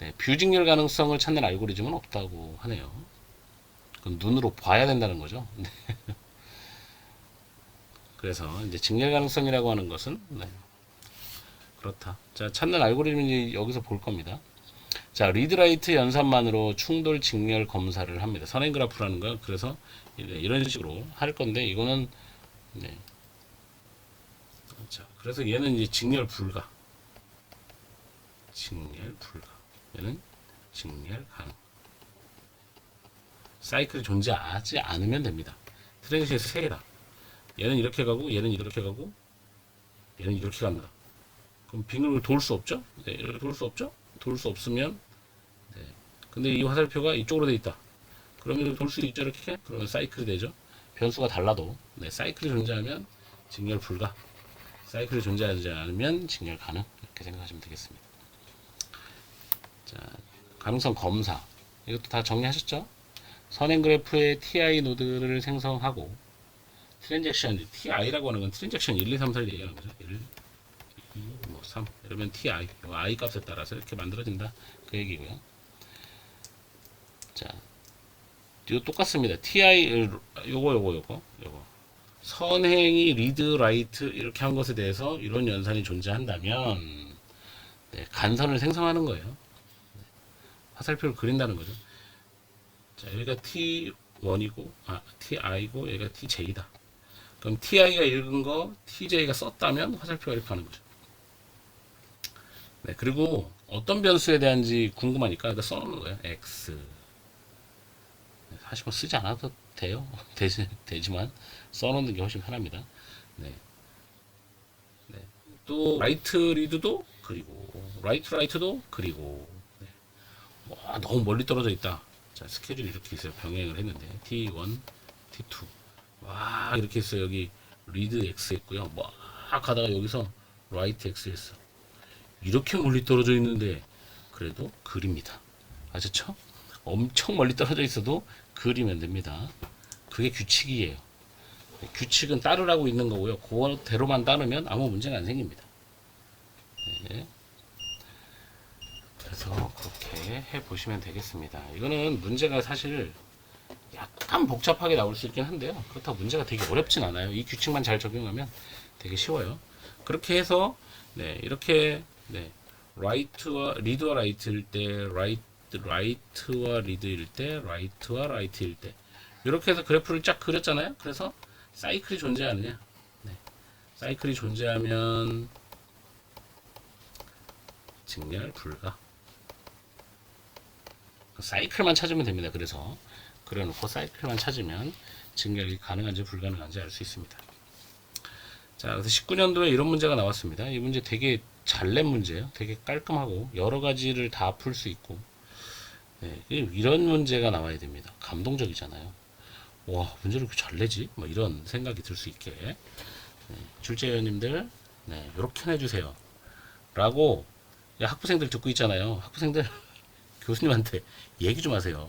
네, 뷰 직렬 가능성을 찾는 알고리즘은 없다고 하네요. 그건 눈으로 봐야 된다는 거죠. 그래서 이제 직렬 가능성이라고 하는 것은 네, 그렇다. 자, 찾는 알고리즘이 여기서 볼 겁니다. 자, 리드라이트 연산만으로 충돌 직렬 검사를 합니다. 선행 그래프라는 거. 그래서 이런 식으로 할 건데 이거는 네. 자, 그래서 얘는 이제 직렬 불가. 직렬 불가. 얘는 직렬 가능. 사이클이 존재하지 않으면 됩니다. 트랜지션이 세 개다. 얘는 이렇게 가고 얘는 이렇게 가고 얘는 이렇게 갑니다. 그럼 빙글을 돌 수 없죠? 네, 이렇게 돌 수 없죠? 돌 수 없으면 네. 근데 이 화살표가 이쪽으로 돼 있다. 그러면 돌 수 있죠 이렇게? 그러면 사이클이 되죠. 변수가 달라도 네, 사이클이 존재하면 직렬 불가. 사이클이 존재하지 않으면 직렬 가능. 이렇게 생각하시면 되겠습니다. 자, 가능성 검사. 이것도 다 정리하셨죠? 선행 그래프의 TI 노드를 생성하고 트랜잭션, TI라고 하는 건 트랜잭션 1, 2, 3, 4를 얘기하는 거죠. 1, 2, 뭐 3. 이러면 TI, I 값에 따라서 이렇게 만들어진다. 그 얘기고요. 자, 이거 똑같습니다. ti 요거 선행이 리드 라이트 이렇게 한 것에 대해서 이런 연산이 존재한다면 네, 간선을 생성하는 거예요. 화살표를 그린다는 거죠. 자, 여기가 t1이고 ti고 여기가 tj다. 그럼 ti가 읽은 거 tj가 썼다면 화살표가 이렇게 하는 거죠. 네, 그리고 어떤 변수에 대한지 궁금하니까 여기다 써놓는 거예요. x. 사실 뭐 쓰지 않아도 돼요. 되지만 써놓는 게 훨씬 편합니다. 네. 네. 또 라이트 리드도 그리고 라이트 라이트도 그리고 네. 와, 너무 멀리 떨어져 있다. 자, 스케줄이 이렇게 있어요. 병행을 했는데 t1, t2 와 이렇게 있어요. 여기 리드 x 했고요. 막 가다가 여기서 라이트 x 했어. 이렇게 멀리 떨어져 있는데 그래도 그립니다. 아셨죠? 엄청 멀리 떨어져 있어도 그리면 됩니다. 그게 규칙이에요. 규칙은 따르라고 있는 거고요. 그대로만 따르면 아무 문제가 안 생깁니다. 네. 그래서 그렇게 해보시면 되겠습니다. 이거는 문제가 사실 약간 복잡하게 나올 수 있긴 한데요. 그렇다고 문제가 되게 어렵진 않아요. 이 규칙만 잘 적용하면 되게 쉬워요. 그렇게 해서 네, 이렇게 네, 라이트와 리드와 라이트일 때 라이트와 리드일 때 라이트와 라이트일 때 이렇게 해서 그래프를 쫙 그렸잖아요. 그래서 사이클이 존재하느냐? 네. 사이클이 존재하면 직렬 불가. 사이클만 찾으면 됩니다. 그래서 그래놓고 사이클만 찾으면 직렬이 가능한지 불가능한지 알 수 있습니다. 자, 그래서 19년도에 이런 문제가 나왔습니다. 이 문제 되게 잘 낸 문제예요. 되게 깔끔하고 여러 가지를 다 풀 수 있고 네, 이런 문제가 나와야 됩니다. 감동적이잖아요. 와, 문제를 이렇게 잘 내지? 뭐 이런 생각이 들 수 있게 네, 출제위원님들 네, 이렇게 해주세요. 라고 학부생들 듣고 있잖아요. 학부생들 교수님한테 얘기 좀 하세요.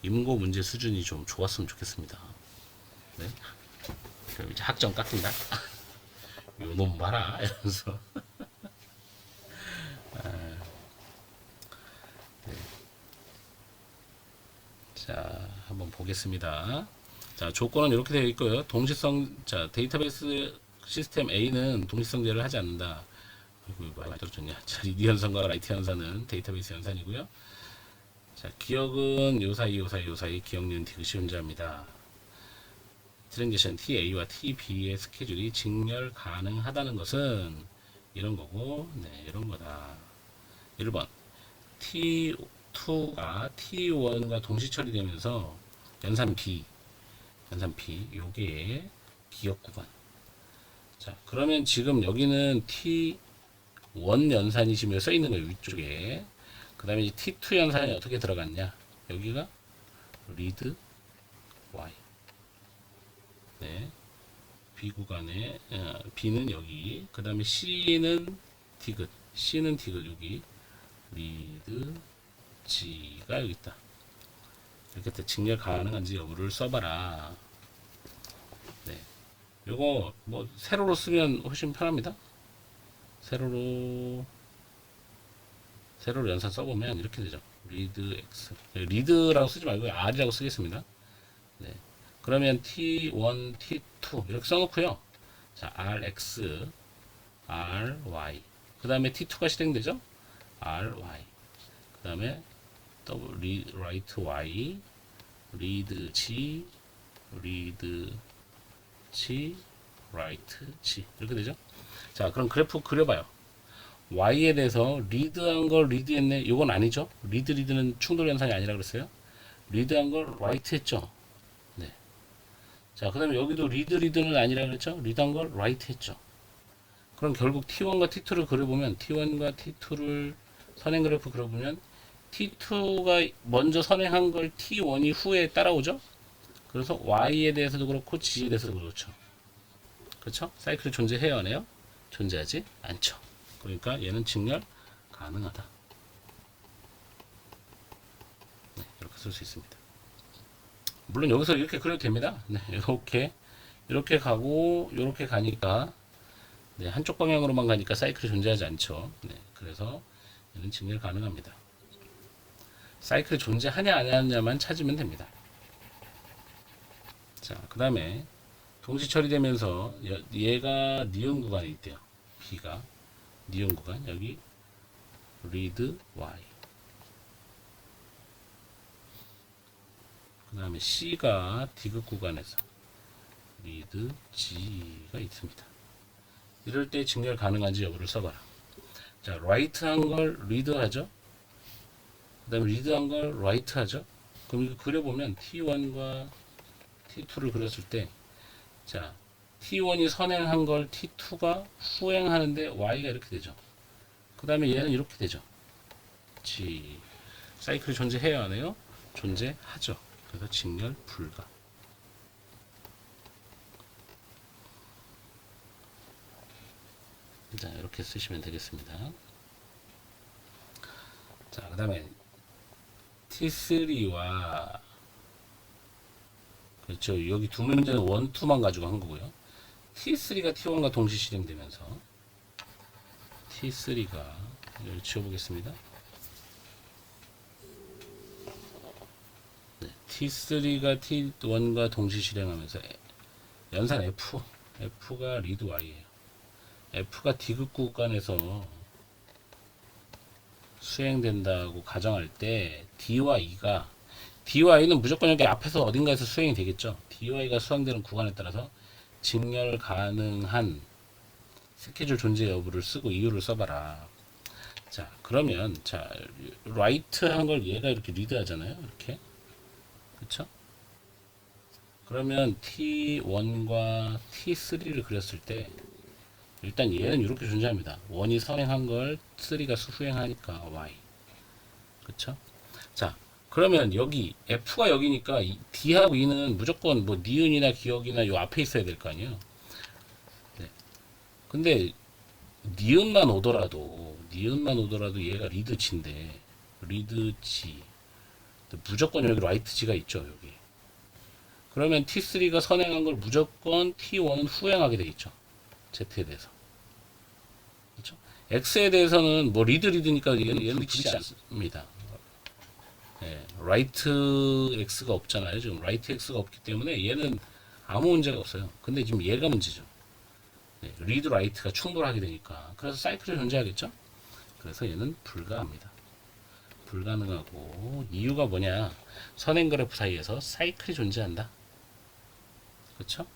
임고 문제 수준이 좀 좋았으면 좋겠습니다. 네. 그럼 이제 학점 깎인다. 요놈 봐라 이러면서. 네. 자, 한번 보겠습니다. 자, 조건은 이렇게 되어 있고요. 동시성, 자, 데이터베이스 시스템 A는 동시성제를 하지 않는다. 이거 많이 떨어졌냐. 자, 리드 현상과 라이트 현상은 데이터베이스 현상이고요. 자, 기억은 요 사이 기억 니은 디귿이 존재합니다. 트랜지션 TA와 TB의 스케줄이 직렬 가능하다는 것은 이런 거고, 네, 이런 거다. 1번. T2가 T1과 동시 처리되면서 연산 B, 요게 기억 구간. 자, 그러면 지금 여기는 T1 연산이 지금 써 있는 거예요, 위쪽에. 그 다음에 T2 연산이 어떻게 들어갔냐? 여기가 리드 Y. 네. B 구간에, B는 여기. 그 다음에 C는 디귿. 여기. 리드 G가 여기 있다. 이렇게 때 직렬 가능한지 여부를 써봐라. 네. 요거, 뭐, 세로로 쓰면 훨씬 편합니다. 세로로 연산 써보면 이렇게 되죠. 리드 X. 리드라고 쓰지 말고 R이라고 쓰겠습니다. 네. 그러면 T1, T2 이렇게 써놓고요. 자, RX, RY. 그 다음에 T2가 실행되죠? RY. 그 다음에 라이트 Y, 리드 G, 라이트 G. 이렇게 되죠? 자, 그럼 그래프 그려봐요. Y에 대해서 리드한 걸 리드했네. 이건 아니죠? 리드는 충돌 현상이 아니라 그랬어요. 리드한 걸 라이트 했죠. 네. 자, 그 다음에 여기도 리드는 아니라 그랬죠? 리드한 걸 라이트 했죠. 그럼 결국 T1과 T2를 그려보면 T1과 T2를 선행 그래프 그려보면 T2가 먼저 선행한 걸 T1이 후에 따라오죠? 그래서 Y에 대해서도 그렇고 G에 대해서도 그렇죠. 그렇죠? 사이클이 존재해요, 안 해요? 존재하지 않죠. 그러니까 얘는 직렬 가능하다. 네, 이렇게 쓸 수 있습니다. 물론 여기서 이렇게 그려도 됩니다. 네, 이렇게 가고 이렇게 가니까 네, 한쪽 방향으로만 가니까 사이클이 존재하지 않죠. 네, 그래서 얘는 직렬 가능합니다. 사이클이 존재하냐 안 하냐만 찾으면 됩니다. 자, 그 다음에 동시 처리되면서 얘가 니은 구간에 있대요. B가 니은 구간 여기 read y. 그 다음에 C가 디귿 구간에서 read g가 있습니다. 이럴 때 직렬 가능한지 여부를 써봐라. 자, write 한 걸 read 하죠. 그 다음에 read 한 걸 write 하죠. 그럼 이거 그려보면 T1과 T2를 그렸을 때, 자, T1이 선행한 걸 T2가 후행하는데 Y가 이렇게 되죠. 그 다음에 얘는 이렇게 되죠. G. 사이클이 존재해야 하네요. 존재하죠. 그래서 직렬 불가. 자, 이렇게 쓰시면 되겠습니다. 자, 그 다음에 T3와 그렇죠. 여기 두 문제는 1, 2만 가지고 한 거고요. T3가 T1과 동시 실행되면서 T3가 여기 지워보겠습니다. 네, T3가 T1과 동시 실행하면서 연산 F가 리드 Y예요. F가 디귿 구간에서 수행된다고 가정할 때 D와 E가 D와 E는 무조건 여기 앞에서 어딘가에서 수행이 되겠죠. D와 E가 수행되는 구간에 따라서 직렬 가능한 스케줄 존재 여부를 쓰고 이유를 써봐라. 자, 그러면 자, write 한 걸 얘가 이렇게 리드 하잖아요. 이렇게. 그쵸? 그러면 T1과 T3를 그렸을 때 일단 얘는 이렇게 존재합니다. 1이 선행한 걸 3가 수행하니까 Y. 그쵸? 자, 그러면 여기 F가 여기니까 D하고 E는 무조건 뭐 니은이나 기억이나 요 앞에 있어야 될 거 아니에요. 네. 근데 니은만 오더라도 얘가 리드 G인데 리드 G 무조건 여기 라이트 G가 있죠. 여기. 그러면 T3가 선행한 걸 무조건 T1은 후행하게 되겠죠. Z에 대해서. 그렇죠? X에 대해서는 뭐 리드니까 얘는 부딪히지 않습니다. 네, 라이트 X가 없잖아요. 지금 라이트 X가 없기 때문에 얘는 아무 문제가 없어요. 근데 지금 얘가 문제죠. 네, 리드 라이트가 충돌하게 되니까. 그래서 사이클이 존재하겠죠? 그래서 얘는 불가합니다. 불가능하고 이유가 뭐냐? 선행 그래프 사이에서 사이클이 존재한다. 그렇죠?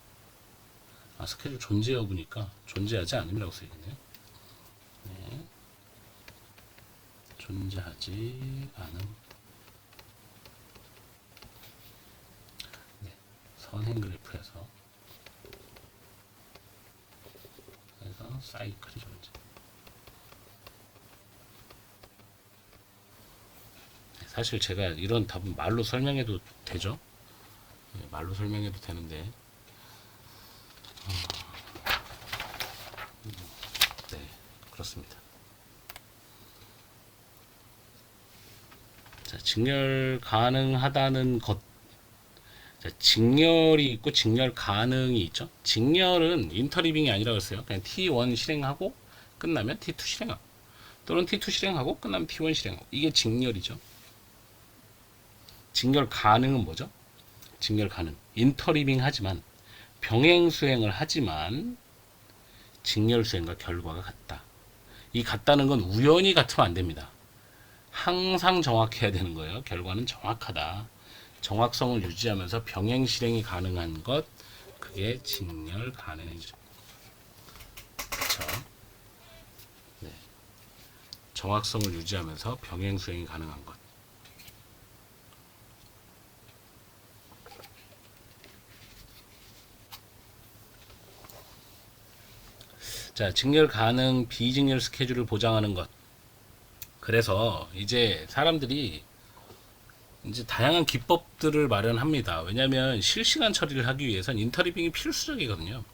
아, 스케줄 존재 여부니까 존재하지 않음이라고 써있네요. 네. 존재하지 않음. 네. 선행 그래프에서 그래서 사이클이 존재. 사실 제가 이런 답은 말로 설명해도 되죠. 네, 말로 설명해도 되는데 네, 그렇습니다. 자, 직렬 가능하다는 것. 자, 직렬이 있고 직렬 가능이 있죠. 직렬은 인터리빙이 아니라고 했어요. 그냥 T1 실행하고 끝나면 T2 실행하고 또는 T2 실행하고 끝나면 T1 실행하고 이게 직렬이죠. 직렬 가능은 뭐죠? 직렬 가능. 인터리빙 하지만 병행 수행을 하지만 직렬 수행과 결과가 같다. 이 같다는 건 우연히 같으면 안 됩니다. 항상 정확해야 되는 거예요. 결과는 정확하다. 정확성을 유지하면서 병행 실행이 가능한 것, 그게 직렬 가능이죠. 그렇죠? 네. 정확성을 유지하면서 병행 수행이 가능한 것. 자, 직렬 가능, 비직렬 스케줄을 보장하는 것. 그래서 이제 사람들이 이제 다양한 기법들을 마련합니다. 왜냐하면 실시간 처리를 하기 위해선 인터리빙이 필수적이거든요.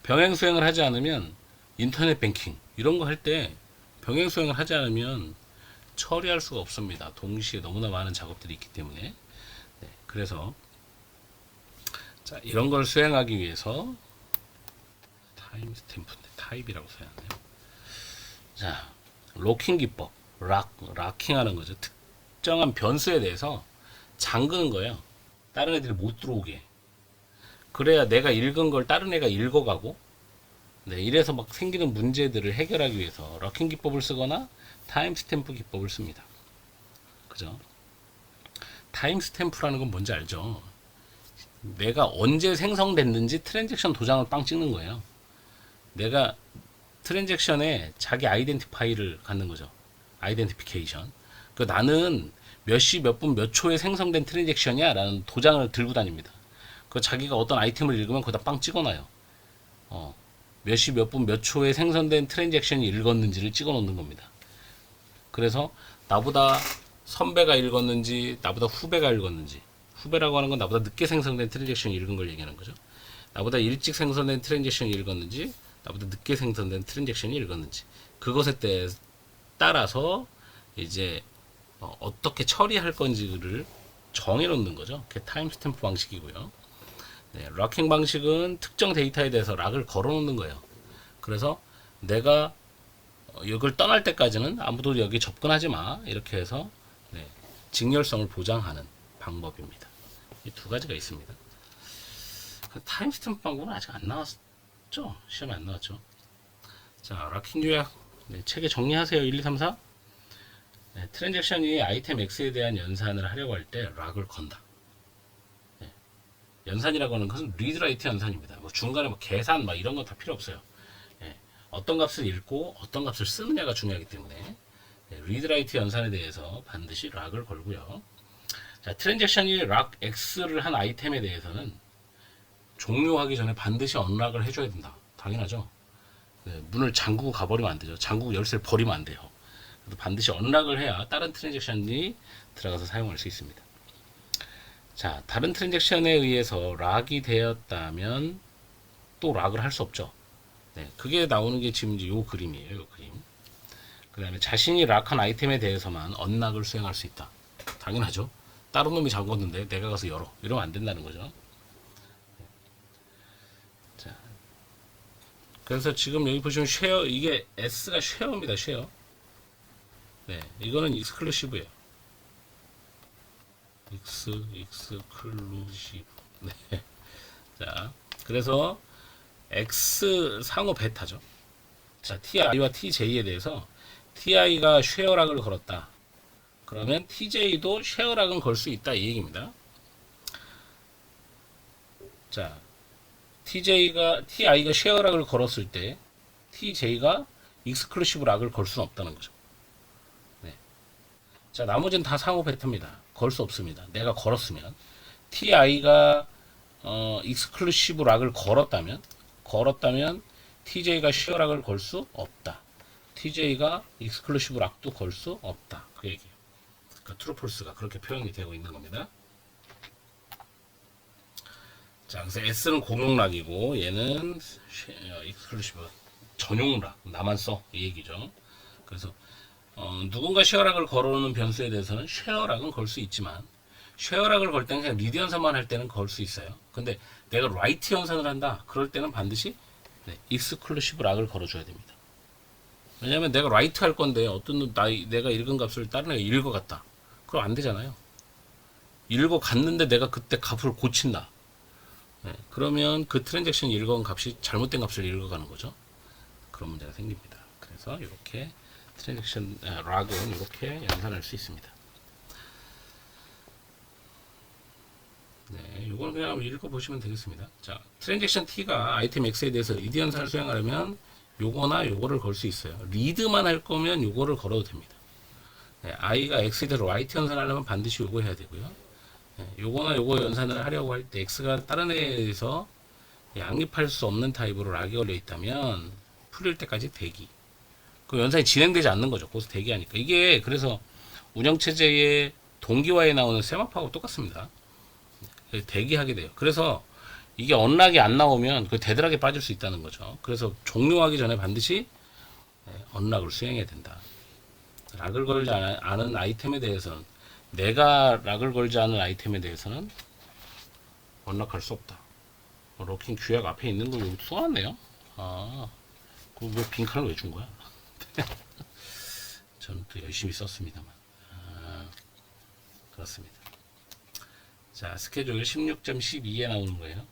병행 수행을 하지 않으면 인터넷 뱅킹 이런 거 할 때 병행 수행을 하지 않으면 처리할 수가 없습니다. 동시에 너무나 많은 작업들이 있기 때문에. 네, 그래서 자, 이런 걸 수행하기 위해서 타임 스탬프인데 타입이라고 써야 하네요. 자, 로킹 기법, 락킹하는 거죠. 특정한 변수에 대해서 잠그는 거예요. 다른 애들이 못 들어오게. 그래야 내가 읽은 걸 다른 애가 읽어가고, 네, 이래서 막 생기는 문제들을 해결하기 위해서 럭킹 기법을 쓰거나 타임스탬프 기법을 씁니다. 그죠? 타임스탬프라는 건 뭔지 알죠? 내가 언제 생성됐는지 트랜잭션 도장을 빵 찍는 거예요. 내가 트랜잭션에 자기 아이덴티파이를 갖는 거죠. 아이덴티피케이션. 그 나는 몇 시 몇 분 몇 초에 생성된 트랜잭션이야 라는 도장을 들고 다닙니다. 그 자기가 어떤 아이템을 읽으면 거기다 빵 찍어놔요. 몇 시 몇 분 몇 초에 생성된 트랜잭션이 읽었는지를 찍어 놓는 겁니다. 그래서 나보다 선배가 읽었는지 나보다 후배가 읽었는지, 후배라고 하는 건 나보다 늦게 생성된 트랜잭션이 읽은 걸 얘기하는 거죠. 나보다 일찍 생성된 트랜잭션이 읽었는지 나보다 늦게 생성된 트랜잭션이 읽었는지, 그것에 따라서 이제 어떻게 처리할 건지를 정해 놓는 거죠. 그게 타임스탬프 방식이고요. 네, 락킹 방식은 특정 데이터에 대해서 락을 걸어 놓는 거예요. 그래서 내가 이걸 떠날 때까지는 아무도 여기 접근하지 마, 이렇게 해서 네, 직렬성을 보장하는 방법입니다. 이 두 가지가 있습니다. 타임스탬프 방법은 아직 안 나왔죠? 시험에 안 나왔죠? 자, 락킹 요약. 네, 책에 정리하세요. 1, 2, 3, 4. 네, 트랜잭션이 아이템 X에 대한 연산을 하려고 할 때 락을 건다. 네, 연산이라고 하는 것은 리드 라이트 연산입니다. 뭐 중간에 뭐 계산 막 이런 건 다 필요 없어요. 네, 어떤 값을 읽고 어떤 값을 쓰느냐가 중요하기 때문에 네, 리드 라이트 연산에 대해서 반드시 락을 걸고요. 자, 트랜잭션이 락 X를 한 아이템에 대해서는 종료하기 전에 반드시 언락을 해줘야 된다. 당연하죠. 네, 문을 잠그고 가버리면 안 되죠. 잠그고 열쇠를 버리면 안 돼요. 반드시 언락을 해야 다른 트랜잭션이 들어가서 사용할 수 있습니다. 자, 다른 트랜잭션에 의해서 락이 되었다면 또 락을 할 수 없죠. 네, 그게 나오는 게 지금 이제 요 그림이에요. 요 그림. 그 다음에 자신이 락한 아이템에 대해서만 언락을 수행할 수 있다. 당연하죠. 다른 놈이 잠궜는데 내가 가서 열어. 이러면 안 된다는 거죠. 자, 그래서 지금 여기 보시면 쉐어, 이게 S가 쉐어입니다. 쉐어. 네, 이거는 익스클루시브예요. 익스클루시브. 네. 자, 그래서 X 상호 베타죠. 자, TI와 TJ에 대해서 TI가 쉐어락을 걸었다. 그러면 TJ도 쉐어락은 걸 수 있다, 이 얘기입니다. 자, TI가 쉐어락을 걸었을 때 TJ가 익스클루시브 락을 걸 수는 없다는 거죠. 네. 자, 나머지는 다 상호 베타입니다. 걸 수 없습니다. 내가 걸었으면 TI가 익스클루시브 락을 걸었다면 TJ가 쉐어락을 걸 수 없다. TJ가 익스클루시브 락도 걸 수 없다. 그 얘기예요. 그러니까 트루폴스가 그렇게 표현이 되고 있는 겁니다. 자, 그래서 S는 공용 락이고 얘는 익스클루시브 전용 락, 나만 써, 이 얘기죠. 그래서 누군가 쉐어락을 걸어오는 변수에 대해서는 쉐어락은 걸 수 있지만 쉐어락을 걸 때는 그냥 리드 연산만 할 때는 걸 수 있어요. 근데 내가 라이트 연산을 한다, 그럴 때는 반드시 익스클루시브 락을 걸어줘야 됩니다. 왜냐면 내가 라이트 할 건데 내가 읽은 값을 다른 애가 읽어갔다, 그럼 안 되잖아요. 읽어갔는데 내가 그때 값을 고친다. 네, 그러면 그 트랜잭션이 읽어간 값이 잘못된 값을 읽어가는 거죠. 그런 문제가 생깁니다. 그래서 이렇게 트랜잭션 락은 이렇게 연산할 수 있습니다. 네, 이걸 그냥 읽어보시면 되겠습니다. 자, 트랜잭션 T가 아이템 X에 대해서 리드 연산을 수행하려면 요거나 요거를 걸 수 있어요. 리드만 할 거면 요거를 걸어도 됩니다. 네, I가 X에 대해서 라이트 연산하려면 반드시 요거 해야 되고요. 네, 요거나 요거 연산을 하려고 할 때 X가 다른 애에 대해서 양립할 수 없는 타입으로 락이 걸려 있다면 풀릴 때까지 대기. 그 연산이 진행되지 않는 거죠. 거기서 대기하니까. 이게 그래서 운영체제의 동기화에 나오는 세마포하고 똑같습니다. 대기하게 돼요. 그래서 이게 언락이 안 나오면 그 데드락에 빠질 수 있다는 거죠. 그래서 종료하기 전에 반드시 언락을 수행해야 된다. 락을 걸지 않은 아이템에 대해서는, 내가 락을 걸지 않은 아이템에 대해서는 언락할 수 없다. 럭킹 규약 앞에 있는 걸 여기 써놨네요. 아, 왜 빈칸을 왜 준 거야? 저는 또 열심히 썼습니다만. 아, 그렇습니다. 자, 스케줄 16.12에 나오는 거예요.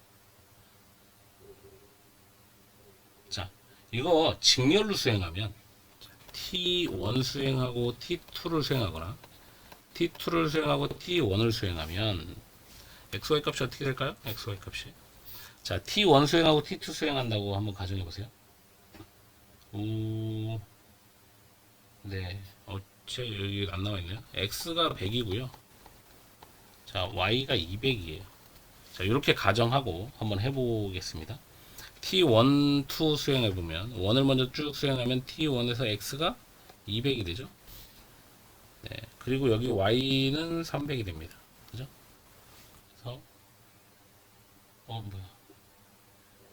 자, 이거 직렬로 수행하면 T1 수행하고 T2를 수행하거나 T2를 수행하고 T1을 수행하면 XY 값이 어떻게 될까요? XY 값이. 자, T1 수행하고 T2 수행한다고 한번 가정해 보세요. 오, 네. 여기 안 나와 있네요. X가 100이고요. 자, Y가 200이에요. 자, 이렇게 가정하고 한번 해보겠습니다. T1, 2 수행해보면 1을 먼저 쭉 수행하면 T1에서 X가 200이 되죠. 네, 그리고 여기 Y는 300이 됩니다. 그죠? 그래서 뭐야,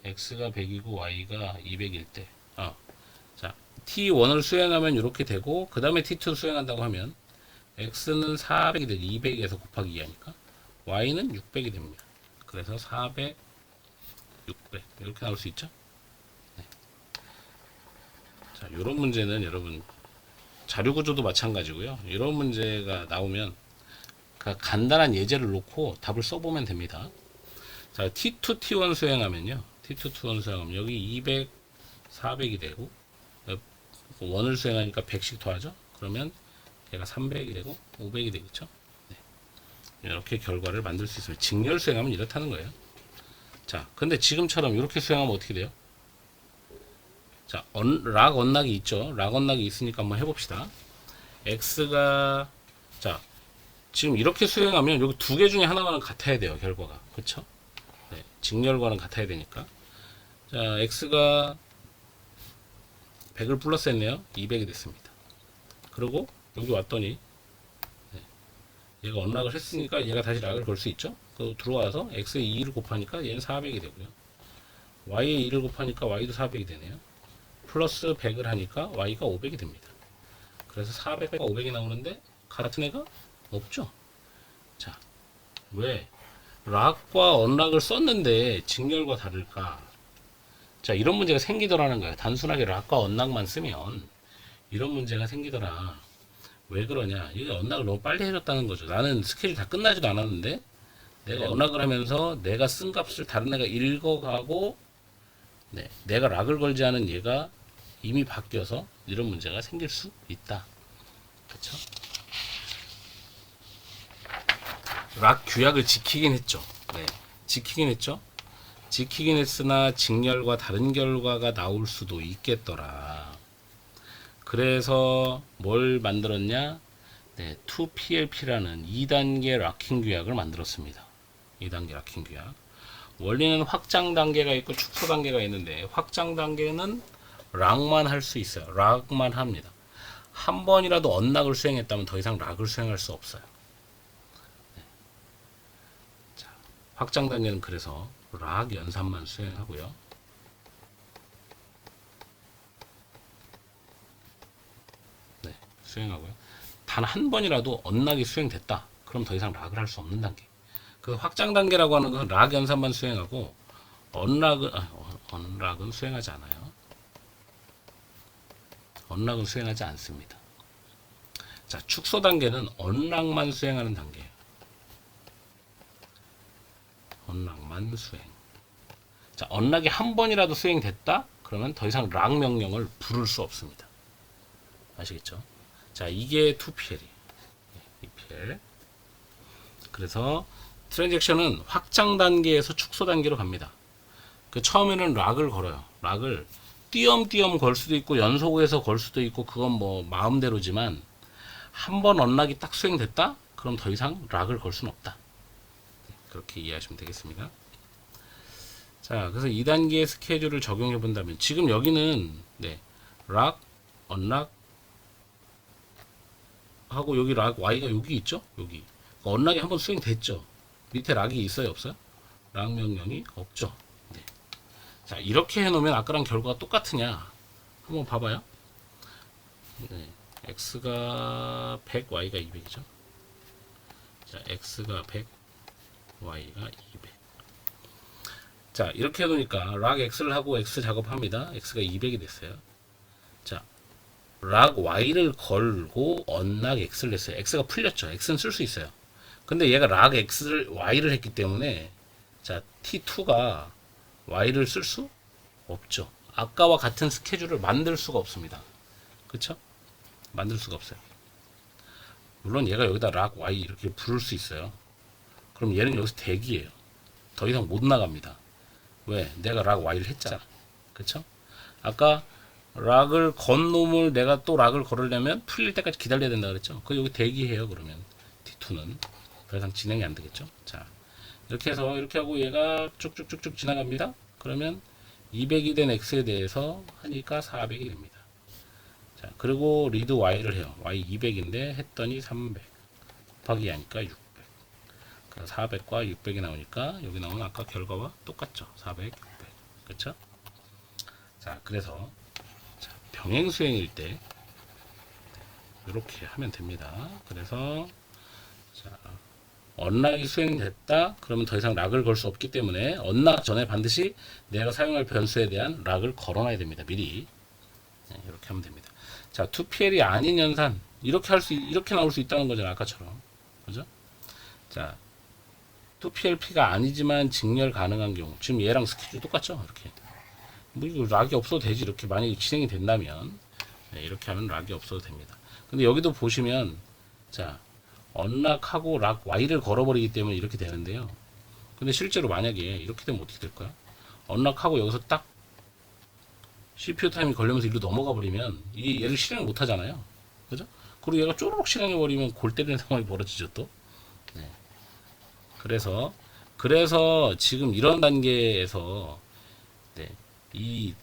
X가 100이고 Y가 200일 때 자, T1을 수행하면 이렇게 되고 그 다음에 T2를 수행한다고 하면 X는 400이 되죠. 200에서 곱하기 2 하니까 Y는 600이 됩니다. 그래서 400, 600 이렇게 나올 수 있죠. 네. 자, 이런 문제는 여러분 자료 구조도 마찬가지고요. 이런 문제가 나오면 간단한 예제를 놓고 답을 써보면 됩니다. 자, T2, T1 수행하면요. T2, T1 수행하면 여기 200, 400이 되고 1을 수행하니까 100씩 더하죠. 그러면 얘가 300이 되고 500이 되겠죠. 네. 이렇게 결과를 만들 수 있습니다. 직렬 수행하면 이렇다는 거예요. 자, 근데 지금처럼 이렇게 수행하면 어떻게 돼요? 자, 락 언락이 있죠. 락 언락이 있으니까 한번 해봅시다. x가 자, 지금 이렇게 수행하면 여기 두 개 중에 하나만 같아야 돼요. 결과가. 그렇죠? 네, 직렬과는 같아야 되니까. 자, x가 100을 플러스 했네요. 200이 됐습니다. 그리고 여기 왔더니 얘가 언락을 했으니까 얘가 다시 락을 걸 수 있죠. 그 들어와서 x에 2를 곱하니까 얘는 400이 되고요. y에 2를 곱하니까 y도 400이 되네요. 플러스 100을 하니까 y가 500이 됩니다. 그래서 400과 500이 나오는데 같은 애가 없죠. 자, 왜 락과 언락을 썼는데 직렬과 다를까? 자, 이런 문제가 생기더라는 거예요. 단순하게 락과 언락만 쓰면 이런 문제가 생기더라. 왜 그러냐? 이게 언락을 너무 빨리 해줬다는 거죠. 나는 스케줄 다 끝나지도 않았는데 내가 언락을 하면서 내가 쓴 값을 다른 애가 읽어가고 네, 내가 락을 걸지 않은 얘가 이미 바뀌어서 이런 문제가 생길 수 있다. 그렇죠? 락 규약을 지키긴 했죠. 네, 지키긴 했죠. 지키긴 했으나 직렬과 다른 결과가 나올 수도 있겠더라. 그래서 뭘 만들었냐? 네, 2PLP라는 2단계 락킹 규약을 만들었습니다. 2단계 락킹 규약. 원리는 확장 단계가 있고 축소 단계가 있는데 확장 단계는 락만 할 수 있어요. 락만 합니다. 한 번이라도 언락을 수행했다면 더 이상 락을 수행할 수 없어요. 네. 자, 확장 단계는 그래서 락 연산만 수행하고요. 네, 수행하고요. 단 한 번이라도 언락이 수행됐다. 그럼 더 이상 락을 할 수 없는 단계. 그 확장 단계라고 하는 건 락 연산만 수행하고 언락은 수행하지 않아요. 언락은 수행하지 않습니다. 자, 축소 단계는 언락만 수행하는 단계예요. 언락만 수행. 자, 언락이 한 번이라도 수행됐다? 그러면 더 이상 락 명령을 부를 수 없습니다. 아시겠죠? 자, 이게 2PL이에요. 2PL. 그래서 트랜잭션은 확장 단계에서 축소 단계로 갑니다. 그 처음에는 락을 걸어요. 락을 띄엄띄엄 걸 수도 있고 연속해서 걸 수도 있고 그건 뭐 마음대로지만 한 번 언락이 딱 수행됐다? 그럼 더 이상 락을 걸 수는 없다. 그렇게 이해하시면 되겠습니다. 자, 그래서 2단계의 스케줄을 적용해 본다면 지금 여기는 네, 락, 언락 하고 여기 락 y가 여기 있죠? 여기 언락이 한번 수행됐죠? 밑에 락이 있어요, 없어요? 락 명령이 없죠. 네. 자, 이렇게 해놓으면 아까랑 결과가 똑같으냐? 한번 봐봐요. 네. x가 100, y가 200이죠. 자, x가 100, y가 200. 자, 이렇게 해놓으니까 락 x를 하고 x 작업합니다. x가 200이 됐어요. 자, 락 y를 걸고 언락 x를 냈어요. x가 풀렸죠. x는 쓸 수 있어요. 근데 얘가 락 x를 y를 했기 때문에 자, t2가 y를 쓸 수 없죠. 아까와 같은 스케줄을 만들 수가 없습니다. 그쵸? 만들 수가 없어요. 물론 얘가 여기다 락 y 이렇게 부를 수 있어요. 그럼 얘는 여기서 대기예요. 더 이상 못 나갑니다. 왜? 내가 락 y를 했잖아. 그쵸? 아까 락을 건 놈을 내가 또 락을 걸으려면 풀릴 때까지 기다려야 된다 그랬죠? 그 여기 대기해요. 그러면 D2는 더 이상 진행이 안 되겠죠? 자, 이렇게 해서 이렇게 하고 얘가 쭉쭉쭉쭉 지나갑니다. 그러면 200이 된 x에 대해서 하니까 400이 됩니다. 자, 그리고 리드 y를 해요. y 200인데 했더니 300 곱하기 하니까 600. 그래서 400과 600이 나오니까 여기 나오는 아까 결과와 똑같죠. 400, 600. 그렇죠? 자, 그래서 자, 병행 수행일 때 이렇게 하면 됩니다. 그래서 자, 언락이 수행됐다. 그러면 더 이상 락을 걸 수 없기 때문에 언락 전에 반드시 내가 사용할 변수에 대한 락을 걸어놔야 됩니다. 미리. 네, 이렇게 하면 됩니다. 자, 2PL이 아닌 연산 이렇게 이렇게 나올 수 있다는 거잖아요. 아까처럼. 그죠? 자, 2PLP가 아니지만 직렬 가능한 경우 지금 얘랑 스케줄 똑같죠? 이렇게 뭐 이거 락이 없어도 되지. 이렇게 만약에 진행이 된다면 네, 이렇게 하면 락이 없어도 됩니다. 근데 여기도 보시면 자, 언락하고 락 Y를 걸어버리기 때문에 이렇게 되는데요. 근데 실제로 만약에 이렇게 되면 어떻게 될까요? 언락하고 여기서 딱 CPU 타임이 걸리면서 이리로 넘어가 버리면 얘를 실행을 못 하잖아요. 그죠? 그리고 얘가 쪼르륵 실행해 버리면 골 때리는 상황이 벌어지죠 또. 네. 그래서 지금 이런 단계에서 네, 이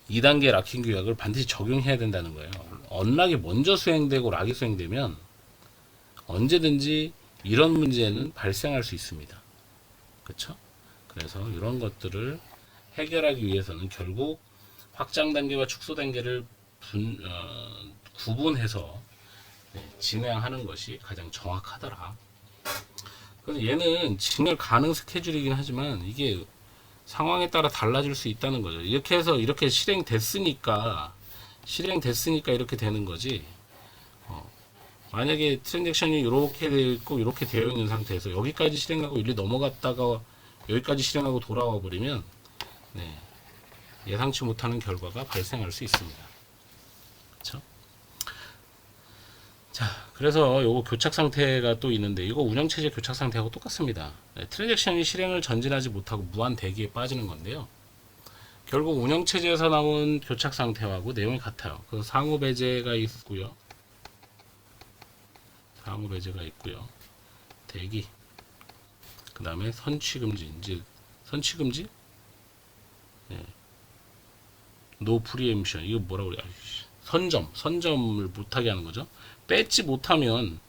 2단계 락킹 규약을 반드시 적용해야 된다는 거예요. 언락이 먼저 수행되고 락이 수행되면 언제든지 이런 문제는 발생할 수 있습니다. 그렇죠? 그래서 이런 것들을 해결하기 위해서는 결국 확장 단계와 축소 단계를 구분해서 네, 진행하는 것이 가장 정확하더라. 그래서 얘는 직렬 가능 스케줄이긴 하지만 이게 상황에 따라 달라질 수 있다는 거죠. 이렇게 해서 이렇게 실행됐으니까 이렇게 되는 거지. 만약에 트랜잭션이 이렇게 되어 있고 이렇게 되어 있는 상태에서 여기까지 실행하고 일리 넘어갔다가 여기까지 실행하고 돌아와 버리면 네, 예상치 못하는 결과가 발생할 수 있습니다. 그렇죠? 자, 그래서 요거 교착 상태가 또 있는데 이거 운영체제 교착 상태하고 똑같습니다. 네, 트랜잭션이 실행을 전진하지 못하고 무한 대기에 빠지는 건데요. 결국 운영체제에서 나온 교착 상태하고 내용이 같아요. 그래서 상호 배제가 있고요. 대기. 그 다음에 선취금지. 이제 선취금지? 네. 노 프리엠션. 이거 뭐라고 그래? 선점을 못하게 하는 거죠. 뺏지 못하면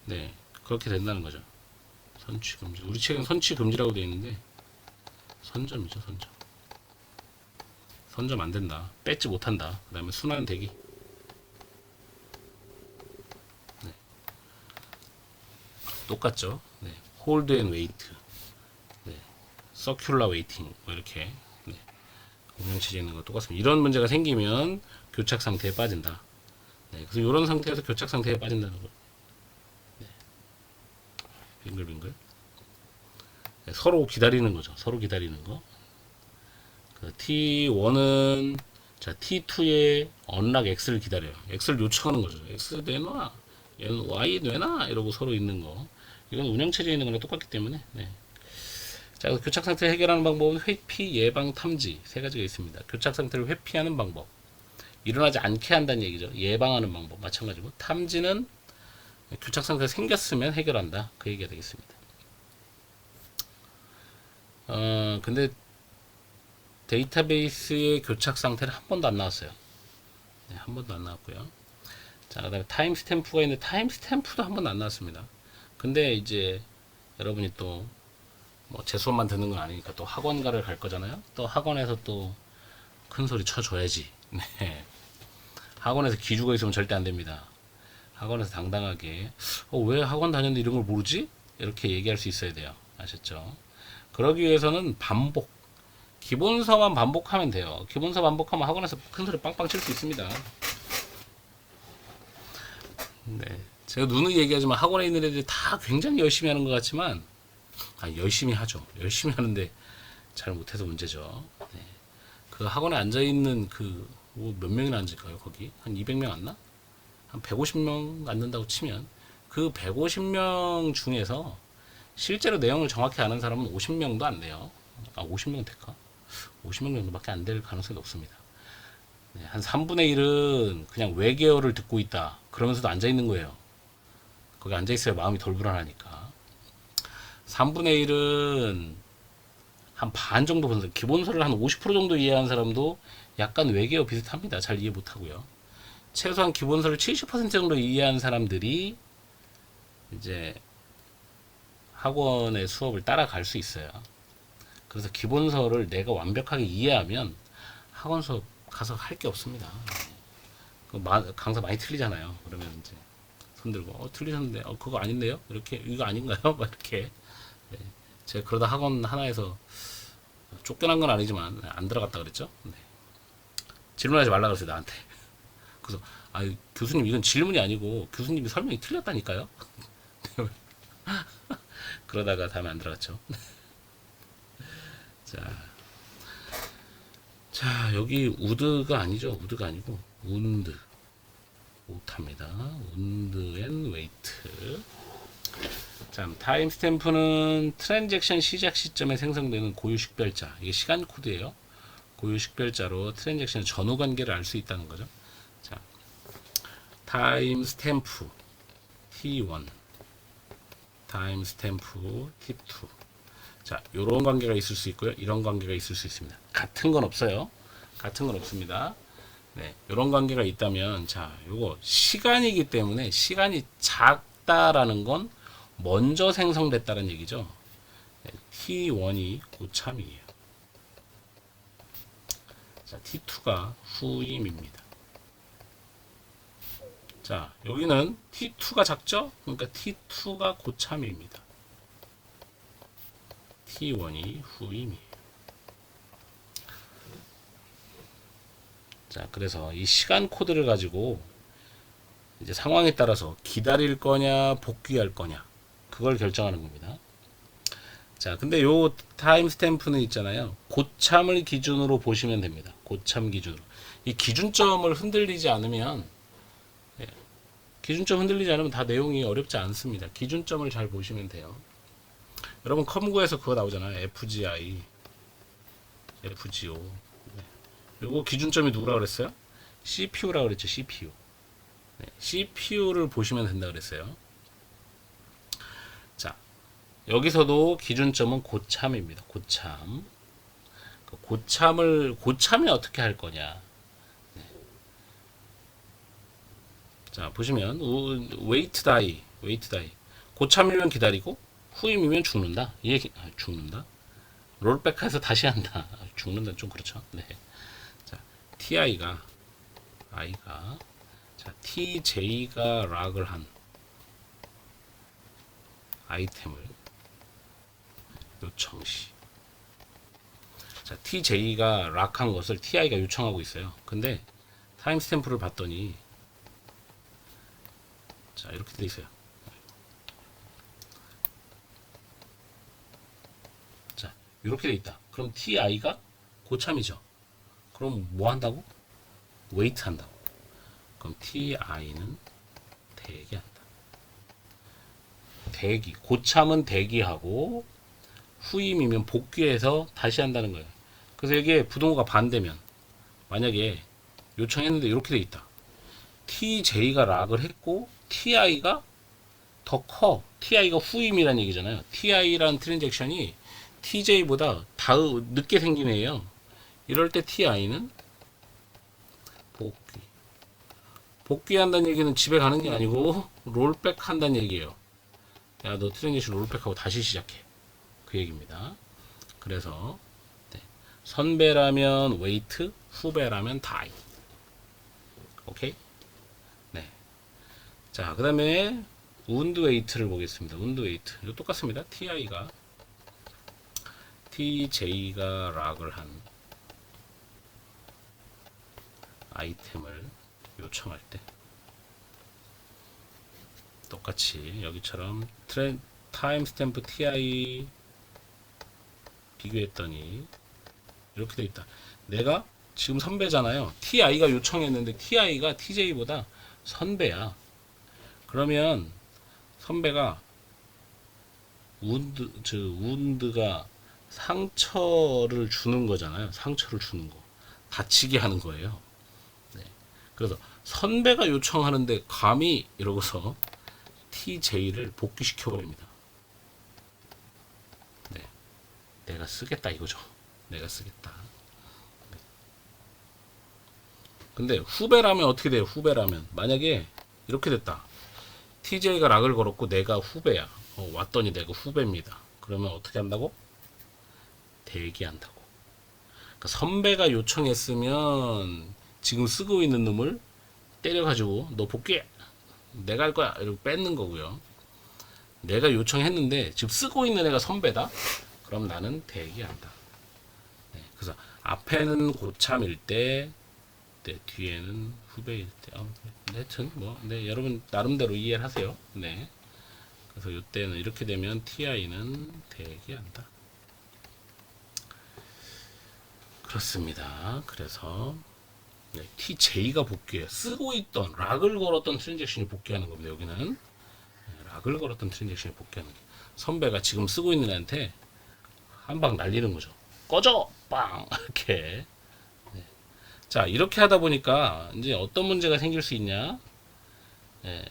네 그렇게 된다는 거죠. 선취금지. 우리 책은 선취금지라고 되어 있는데 선점이죠. 선점 안 된다. 뺏지 못한다. 그 다음에 순환 대기. 네. 똑같죠. 네. 홀드 앤 웨이트. 네. 서큘러 웨이팅. 뭐 이렇게 네. 운영체제 있는 거 똑같습니다. 이런 문제가 생기면 교착 상태에 빠진다. 네. 그래서 이런 상태에서 교착 상태에 빠진다는 거. 네. 빙글빙글. 네. 서로 기다리는 거죠. 서로 기다리는 거. T1은 자 T2의 언락 X를 기다려요. X를 요청하는 거죠. X 내놔, 얘는 Y 내놔 이러고 서로 있는 거. 이건 운영체제에 있는 거랑 똑같기 때문에. 네. 자, 교착 상태 해결하는 방법은 회피, 예방, 탐지 세 가지가 있습니다. 교착 상태를 회피하는 방법, 일어나지 않게 한다는 얘기죠. 예방하는 방법 마찬가지고, 탐지는 교착 상태가 생겼으면 해결한다. 그 얘기가 되겠습니다. 근데 데이터베이스의 교착 상태는 한 번도 안 나왔어요. 네, 한 번도 안 나왔고요. 자, 그 다음에 타임스탬프가 있는데 타임스탬프도 한 번도 안 나왔습니다. 근데 이제 여러분이 또 뭐 제 수업만 듣는 건 아니니까 또 학원가를 갈 거잖아요. 또 학원에서 또 큰 소리 쳐줘야지. 네. 학원에서 기죽어 있으면 절대 안 됩니다. 학원에서 당당하게 왜 학원 다녔는데 이런 걸 모르지? 이렇게 얘기할 수 있어야 돼요. 아셨죠? 그러기 위해서는 반복, 기본서만 반복하면 돼요. 기본서 반복하면 학원에서 큰 소리 빵빵 칠 수 있습니다. 네, 제가 누누이 얘기하지만 학원에 있는 애들이 다 굉장히 열심히 하는 것 같지만 열심히 하죠. 열심히 하는데 잘 못해서 문제죠. 네. 그 학원에 앉아 있는 몇 명이나 앉을까요? 거기 한 200명 앉나? 한 150명 앉는다고 치면 그 150명 중에서 실제로 내용을 정확히 아는 사람은 50명도 안 돼요. 50명 될까? 50명 정도밖에 안 될 가능성이 높습니다. 네, 한 3분의 1은 그냥 외계어를 듣고 있다. 그러면서도 앉아 있는 거예요. 거기 앉아 있어야 마음이 덜 불안하니까. 3분의 1은 한 반 정도 보는 기본서를 한 50% 정도 이해한 사람도 약간 외계어 비슷합니다. 잘 이해 못하고요. 최소한 기본서를 70% 정도 이해한 사람들이 이제 학원의 수업을 따라갈 수 있어요. 그래서 기본서를 내가 완벽하게 이해하면 학원 수업 가서 할 게 없습니다. 강사 많이 틀리잖아요. 그러면 이제 손 들고 틀리셨는데 그거 아닌데요? 이렇게 이거 아닌가요? 막 이렇게. 네. 제가 그러다 학원 하나에서 쫓겨난 건 아니지만 안 들어갔다 그랬죠. 네. 질문하지 말라 그랬어요 나한테. 그래서 교수님 이건 질문이 아니고 교수님이 설명이 틀렸다니까요. 그러다가 다음에 안 들어갔죠. 자 여기 우드가 아니죠. 우드가 아니고 운드 오타입니다. 운드 앤 웨이트. 자, 타임 스탬프는 트랜잭션 시작 시점에 생성되는 고유 식별자. 이게 시간 코드예요. 고유 식별자로 트랜잭션 전후 관계를 알 수 있다는 거죠. 자, 타임 스탬프 T1, 타임 스탬프 T2. 자, 요런 관계가 있을 수 있고요. 이런 관계가 있을 수 있습니다. 같은 건 없어요. 같은 건 없습니다. 네, 이런 관계가 있다면, 자, 요거 시간이기 때문에 시간이 작다라는 건 먼저 생성됐다는 얘기죠. 네, T1이 고참이에요. 자, T2가 후임입니다. 자, 여기는 T2가 작죠? 그러니까 T2가 고참입니다. T1이 후임이에요. 자, 그래서 이 시간 코드를 가지고 이제 상황에 따라서 기다릴 거냐, 복귀할 거냐, 그걸 결정하는 겁니다. 자, 근데 요 타임 스탬프는 있잖아요. 고참을 기준으로 보시면 됩니다. 고참 기준으로. 이 기준점을 흔들리지 않으면, 기준점 흔들리지 않으면 다 내용이 어렵지 않습니다. 기준점을 잘 보시면 돼요. 여러분 컴구에서 그거 나오잖아요. FGI, FGO. 요거 기준점이 누구라 그랬어요? CPU라 그랬죠. CPU. 네, CPU를 보시면 된다 그랬어요. 자, 여기서도 기준점은 고참입니다. 고참. 고참이 어떻게 할 거냐. 네. 자, 보시면 웨이트 다이. 고참이면 기다리고 후임이면 죽는다. 죽는다. 롤백해서 다시 한다. 죽는다 좀 그렇죠. 네. 자, TI가 자, TJ가 락을 한 아이템을 요청 시. 자, TJ가 락한 것을 TI가 요청하고 있어요. 근데 타임스탬프를 봤더니 자, 이렇게 돼 있어요. 자, 이렇게 돼 있다. 그럼 TI가 고참이죠. 그럼 뭐 한다고? 웨이트 한다고. 그럼 TI는 대기한다. 대기. 고참은 대기하고 후임이면 복귀해서 다시 한다는 거예요. 그래서 이게 부동호가 반대면 만약에 요청했는데 이렇게 돼 있다. TJ가 락을 했고 TI가 더 커. TI가 후임이란 얘기잖아요. TI란 트랜잭션이 TJ보다 늦게 생긴 애예요. 이럴 때 TI는 복귀. 복귀한다는 얘기는 집에 가는 게 아니고 롤백 한다는 얘기예요. 야, 너 트랜잭션 롤백하고 다시 시작해. 그 얘기입니다. 그래서 네. 선배라면 웨이트, 후배라면 다이. 오케이? 네. 자, 그 다음에 운드 웨이트를 보겠습니다. 운드 웨이트. 이거 똑같습니다. TJ가 락을 한 아이템을 요청할 때 똑같이 여기처럼 타임 스탬프 TI 비교했더니 이렇게 돼 있다. 내가 지금 선배잖아요. TI가 요청했는데 TI가 TJ보다 선배야. 그러면 선배가 우운드가 상처를 주는 거잖아요. 상처를 주는 거. 다치게 하는 거예요. 네. 그래서 선배가 요청하는데 감히 이러고서 TJ를 복귀시켜 버립니다. 네. 내가 쓰겠다 이거죠. 내가 쓰겠다. 네. 근데 후배라면 어떻게 돼요? 후배라면 만약에 이렇게 됐다. TJ가 락을 걸었고 내가 후배야. 왔더니 내가 후배입니다. 그러면 어떻게 한다고? 대기한다고. 그러니까 선배가 요청했으면 지금 쓰고 있는 놈을 때려가지고 너 복귀해. 내가 할 거야. 이러고 뺏는 거고요. 내가 요청했는데 지금 쓰고 있는 애가 선배다. 그럼 나는 대기한다. 네, 그래서 앞에는 고참일 때, 네, 뒤에는 후배일 때. 하여튼 뭐, 네, 여러분 나름대로 이해를 하세요. 네. 그래서 이때는 이렇게 되면 TI는 대기한다. 그렇습니다. 그래서 네, TJ가 복귀해. 쓰고 있던 락을 걸었던 트랜잭션이 복귀하는 겁니다. 여기는 네, 락을 걸었던 트랜잭션이 복귀하는 거예요. 선배가 지금 쓰고 있는 애한테 한 방 날리는 거죠. 꺼져! 빵! 이렇게. 네. 자, 이렇게 하다 보니까 이제 어떤 문제가 생길 수 있냐? 네.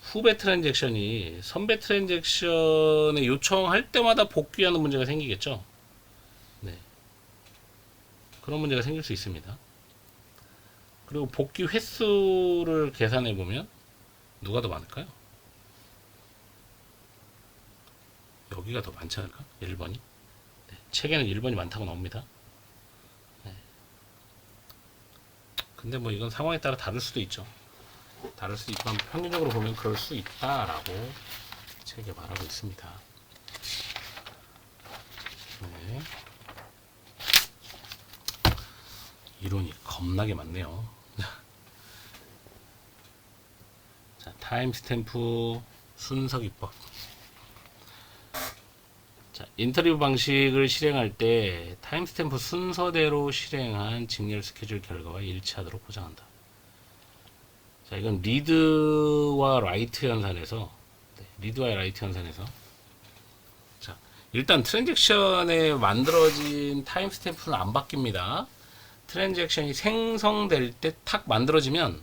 후배 트랜잭션이 선배 트랜잭션에 요청할 때마다 복귀하는 문제가 생기겠죠. 네. 그런 문제가 생길 수 있습니다. 그리고 복귀 횟수를 계산해 보면 누가 더 많을까요? 여기가 더 많지 않을까? 1번이. 네. 책에는 1번이 많다고 나옵니다. 네. 근데 뭐 이건 상황에 따라 다를 수도 있죠. 다를 수 있지만 평균적으로 보면 그럴 수 있다라고 책에 말하고 있습니다. 네. 이론이 겁나게 많네요. 자, 타임스탬프 순서 기법. 자, 인터뷰 방식을 실행할 때 타임스탬프 순서대로 실행한 직렬 스케줄 결과와 일치하도록 보장한다. 자, 이건 리드와 라이트 연산에서, 네, 리드와 라이트 연산에서, 자, 일단 트랜잭션에 만들어진 타임스탬프는 안 바뀝니다. 트랜잭션이 생성될 때 탁 만들어지면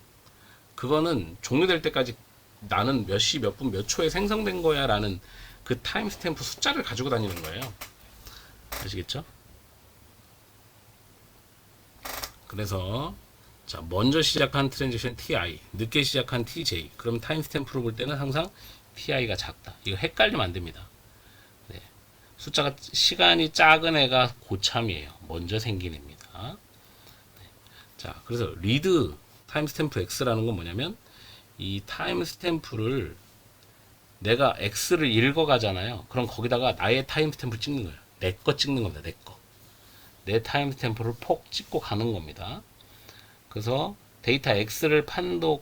그거는 종료될 때까지 나는 몇 시, 몇 분, 몇 초에 생성된 거야 라는 그 타임스탬프 숫자를 가지고 다니는 거예요. 아시겠죠? 그래서 자, 먼저 시작한 트랜잭션 TI, 늦게 시작한 TJ. 그럼 타임스탬프로 볼 때는 항상 TI가 작다. 이거 헷갈리면 안 됩니다. 네. 숫자가 시간이 작은 애가 고참이에요. 먼저 생긴 애입니다. 네. 자, 그래서 리드 타임스탬프 X라는 건 뭐냐면 이 타임스탬프를 내가 X를 읽어가잖아요. 그럼 거기다가 나의 타임스탬프를 찍는 거예요. 내 거 찍는 겁니다. 내 거. 내 타임스탬프를 폭 찍고 가는 겁니다. 그래서 데이터 X를 판독을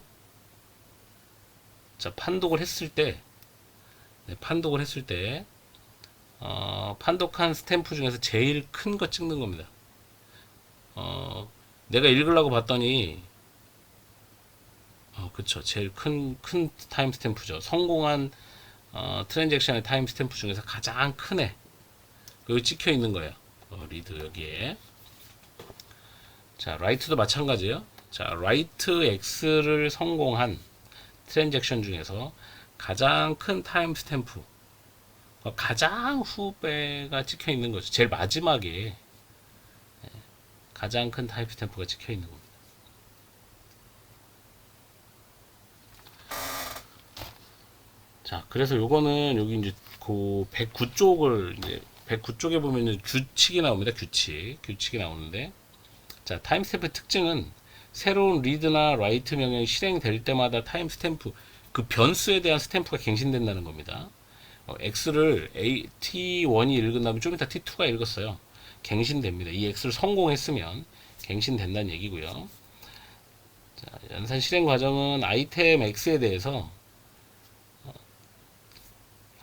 했을 때, 네, 판독한 스탬프 중에서 제일 큰 거 찍는 겁니다. 내가 읽으려고 봤더니, 그쵸. 제일 큰 타임 스탬프죠. 성공한, 트랜잭션의 타임 스탬프 중에서 가장 큰 애. 여기 찍혀 있는 거예요. 리드 여기에. 자, 라이트도 마찬가지예요. 자, 라이트 X를 성공한 트랜잭션 중에서 가장 큰 타임 스탬프, 가장 후배가 찍혀 있는 거죠. 제일 마지막에 가장 큰 타임 스탬프가 찍혀 있는 겁니다. 자, 그래서 요거는 여기 이제 그 109쪽을 이제 109쪽에 보면 이제 규칙이 나옵니다. 규칙이 나오는데, 자, 타임스탬프 특징은 새로운 리드나 라이트 명령이 실행될 때마다 타임스탬프 그 변수에 대한 스탬프가 갱신된다는 겁니다. X를 T1이 읽은 다음에 좀 이따 T2가 읽었어요. 갱신됩니다. 이 X를 성공했으면 갱신된다는 얘기고요. 자, 연산 실행 과정은 아이템 X에 대해서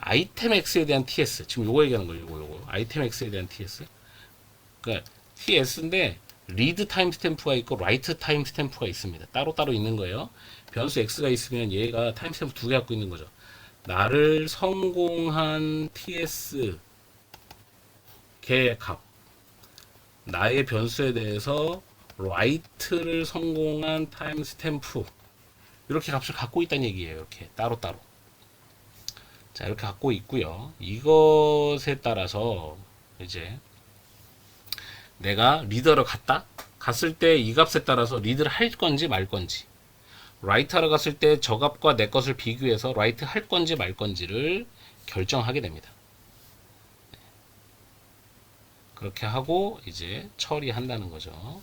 아이템 X에 대한 TS, 지금 요거 얘기하는 거예요. 요거 아이템 X에 대한 TS. 그러니까 TS인데 리드 타임 스탬프가 있고 라이트 타임 스탬프가 있습니다. 따로따로 있는 거예요. 변수 X가 있으면 얘가 타임 스탬프 두 개 갖고 있는 거죠. 나를 성공한 TS 개 값, 나의 변수에 대해서 라이트를 성공한 타임 스탬프, 이렇게 값을 갖고 있다는 얘기예요. 이렇게 따로따로. 자, 이렇게 갖고 있고요. 이것에 따라서 이제 내가 리더를 갔을 때 이 값에 따라서 리드를 할 건지 말 건지, 라이트하러 갔을 때 저 값과 내 것을 비교해서 라이트 할 건지 말 건지를 결정하게 됩니다. 그렇게 하고 이제 처리한다는 거죠.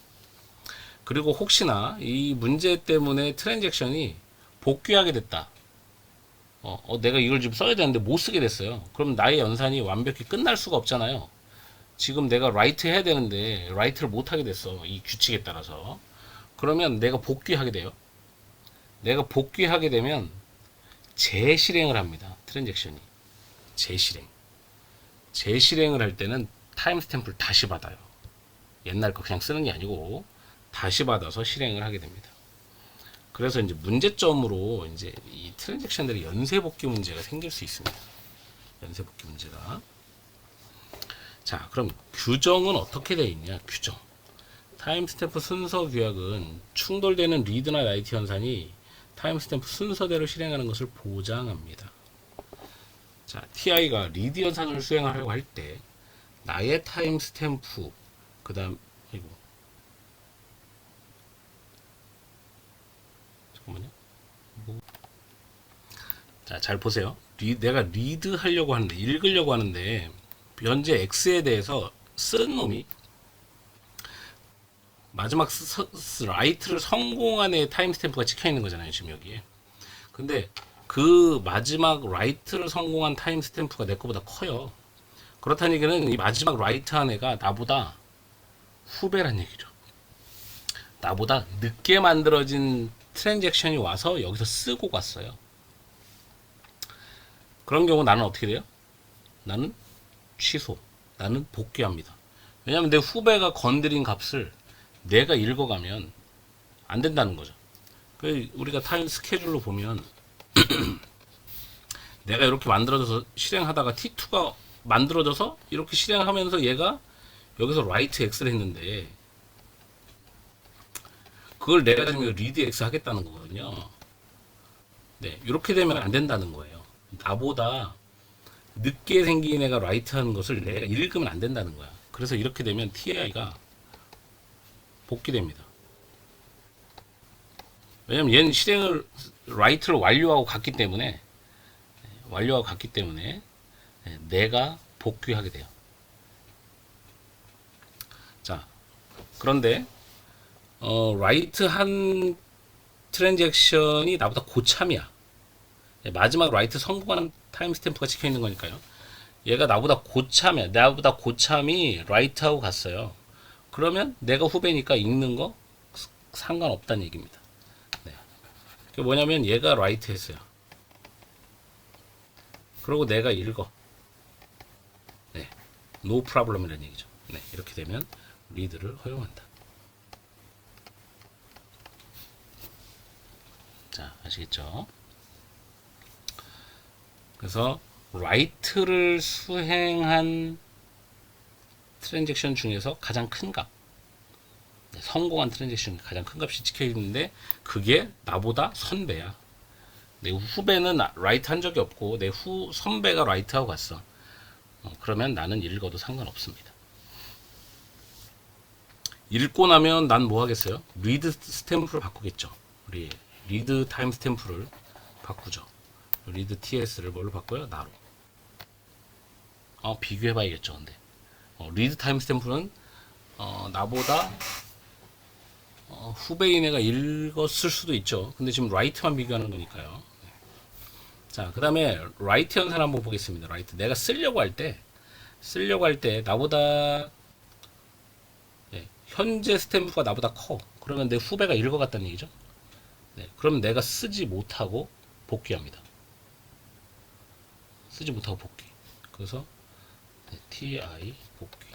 그리고 혹시나 이 문제 때문에 트랜잭션이 복귀하게 됐다. 내가 이걸 좀 써야 되는데 못 쓰게 됐어요. 그럼 나의 연산이 완벽히 끝날 수가 없잖아요. 지금 내가 라이트 해야 되는데 라이트를 못 하게 됐어. 이 규칙에 따라서. 그러면 내가 복귀하게 돼요. 내가 복귀하게 되면 재실행을 합니다. 트랜잭션이. 재실행. 재실행을 할 때는 타임스탬프를 다시 받아요. 옛날 거 그냥 쓰는 게 아니고 다시 받아서 실행을 하게 됩니다. 그래서 이제 문제점으로 이제 이 트랜잭션들의 연쇄복귀 문제가 생길 수 있습니다. 연쇄복귀 문제가. 자, 그럼 규정은 어떻게 되어 있냐? 규정. 타임스탬프 순서 규약은 충돌되는 리드나 라이트 연산이 타임스탬프 순서대로 실행하는 것을 보장합니다. 자, TI가 리드 연산을 수행하려고 할 때 나의 타임스탬프, 그 다음, 이거 잠깐만요. 자, 잘 보세요. 내가 리드 하려고 하는데, 읽으려고 하는데, 현재 X에 대해서 쓴 놈이 마지막 라이트를 성공한 애 타임스탬프가 찍혀 있는 거잖아요, 지금 여기에. 근데 그 마지막 라이트를 성공한 타임스탬프가 내 거보다 커요. 그렇다는 얘기는 이 마지막 라이트 한 애가 나보다 후배란 얘기죠. 나보다 늦게 만들어진 트랜잭션이 와서 여기서 쓰고 갔어요. 그런 경우 나는 어떻게 돼요? 나는 취소. 나는 복귀합니다. 왜냐하면 내 후배가 건드린 값을 내가 읽어가면 안 된다는 거죠. 우리가 타임 스케줄로 보면 내가 이렇게 만들어져서 실행하다가 T2가 만들어져서 이렇게 실행하면서 얘가 여기서 라이트 X를 했는데 그걸 내가 지금 리드 X 하겠다는 거거든요. 네, 이렇게 되면 안 된다는 거예요. 나보다 늦게 생긴 애가 라이트 하는 것을 내가 읽으면 안 된다는 거야. 그래서 이렇게 되면 TI가 복귀됩니다. 왜냐면 얘는 실행을 라이트를 완료하고 갔기 때문에 내가 복귀하게 돼요. 자, 그런데 라이트 한 트랜잭션이 나보다 고참이야. 마지막 라이트 성공하는 타임스탬프가 찍혀 있는 거니까요. 얘가 나보다 고참이야. 나보다 고참이 라이트하고 갔어요. 그러면 내가 후배니까 읽는 거 상관없다는 얘기입니다. 네. 그게 뭐냐면 얘가 라이트 했어요. 그리고 내가 읽어. 네. no problem이라는 얘기죠. 네. 이렇게 되면 리드를 허용한다. 자, 아시겠죠? 그래서 라이트를 수행한 트랜잭션 중에서 가장 큰 값, 성공한 트랜잭션 가장 큰 값이 찍혀 있는데 그게 나보다 선배야. 내 후배는 라이트 한 적이 없고 내 선배가 라이트 하고 갔어. 그러면 나는 읽어도 상관없습니다. 읽고 나면 난 뭐 하겠어요? 리드 스탬프를 바꾸겠죠. 우리 리드 타임 스탬프를 바꾸죠. 리드 TS를 뭘로 바꿔요? 나로. 비교해봐야겠죠. 근데 리드 타임 스탬프는 나보다 후배인 애가 읽었을 수도 있죠. 근데 지금 라이트만 비교하는 거니까요. 자, 그 다음에 라이트 연산 한번 보겠습니다. 라이트. 내가 쓰려고 할 때 나보다 현재 스탬프가 나보다 커. 그러면 내 후배가 읽어갔다는 얘기죠. 네, 그럼 내가 쓰지 못하고 복귀합니다. 쓰지 못하고 복귀. 그래서 TI 복귀.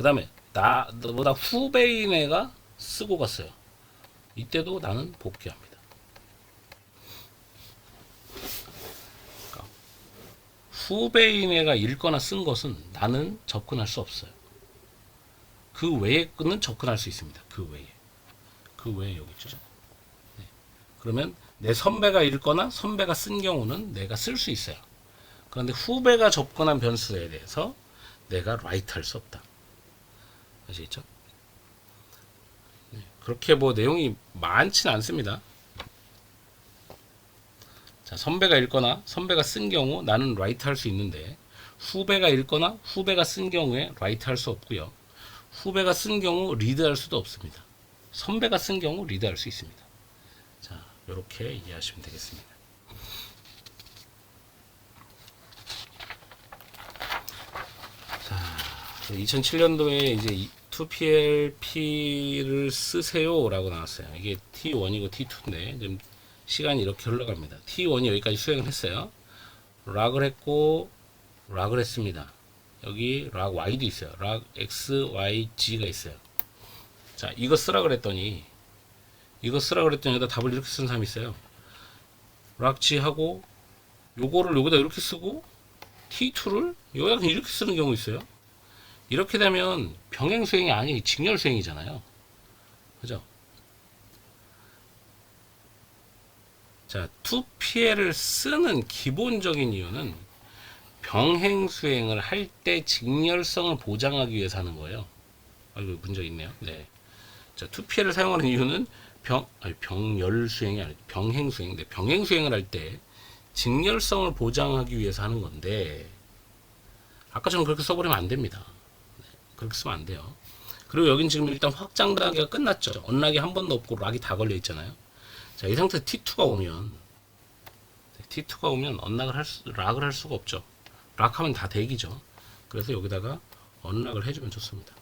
그 다음에 나보다 후배인 애가 쓰고 갔어요. 이때도 나는 복귀합니다. 그러니까 후배인 애가 읽거나 쓴 것은 나는 접근할 수 없어요. 그 외의 거는 접근할 수 있습니다. 그 외에 여기 있죠. 네. 그러면 내 선배가 읽거나 선배가 쓴 경우는 내가 쓸 수 있어요. 그런데 후배가 접근한 변수에 대해서 내가 write 할 수 없다. 아시겠죠? 네. 그렇게 뭐 내용이 많지는 않습니다. 자, 선배가 읽거나 선배가 쓴 경우 나는 write 할 수 있는데 후배가 읽거나 후배가 쓴 경우에 write 할 수 없고요. 후배가 쓴 경우 read 할 수도 없습니다. 선배가 쓴 경우 read 할 수 있습니다. 자, 이렇게 이해하시면 되겠습니다. 자, 2007년도에 이제 2PLP를 쓰세요라고 나왔어요. 이게 T1이고 T2인데 지금 시간이 이렇게 흘러갑니다. T1이 여기까지 수행을 했어요. 락을 했고 락을 했습니다. 여기 락 Y도 있어요. 락 X, Y, G가 있어요. 자, 이거 쓰라 그랬더니 여기다 답을 이렇게 쓴 사람이 있어요. 락 G 하고 요거를 여기다 이렇게 쓰고 T2를 여기다 그냥 이렇게 쓰는 경우 있어요. 이렇게 되면 병행 수행이 아니 직렬 수행이잖아요. 그죠? 자, 2PL을 쓰는 기본적인 이유는 병행 수행을 할 때 직렬성을 보장하기 위해서 하는 거예요. 아이고, 문제 있네요. 네. 자, 2PL을 사용하는 이유는 병렬 수행이 아니고 병행 수행인데 병행 수행을 할 때 직렬성을 보장하기 위해서 하는 건데 아까처럼 그렇게 써버리면 안 됩니다. 네, 그렇게 쓰면 안 돼요. 그리고 여긴 지금 일단 확장 단계가 끝났죠. 언락이 한 번도 없고 락이 다 걸려 있잖아요. 자, 이 상태 T2가 오면 락을 할 수가 없죠. 락하면 다 대기죠. 그래서 여기다가 언락을 해주면 좋습니다.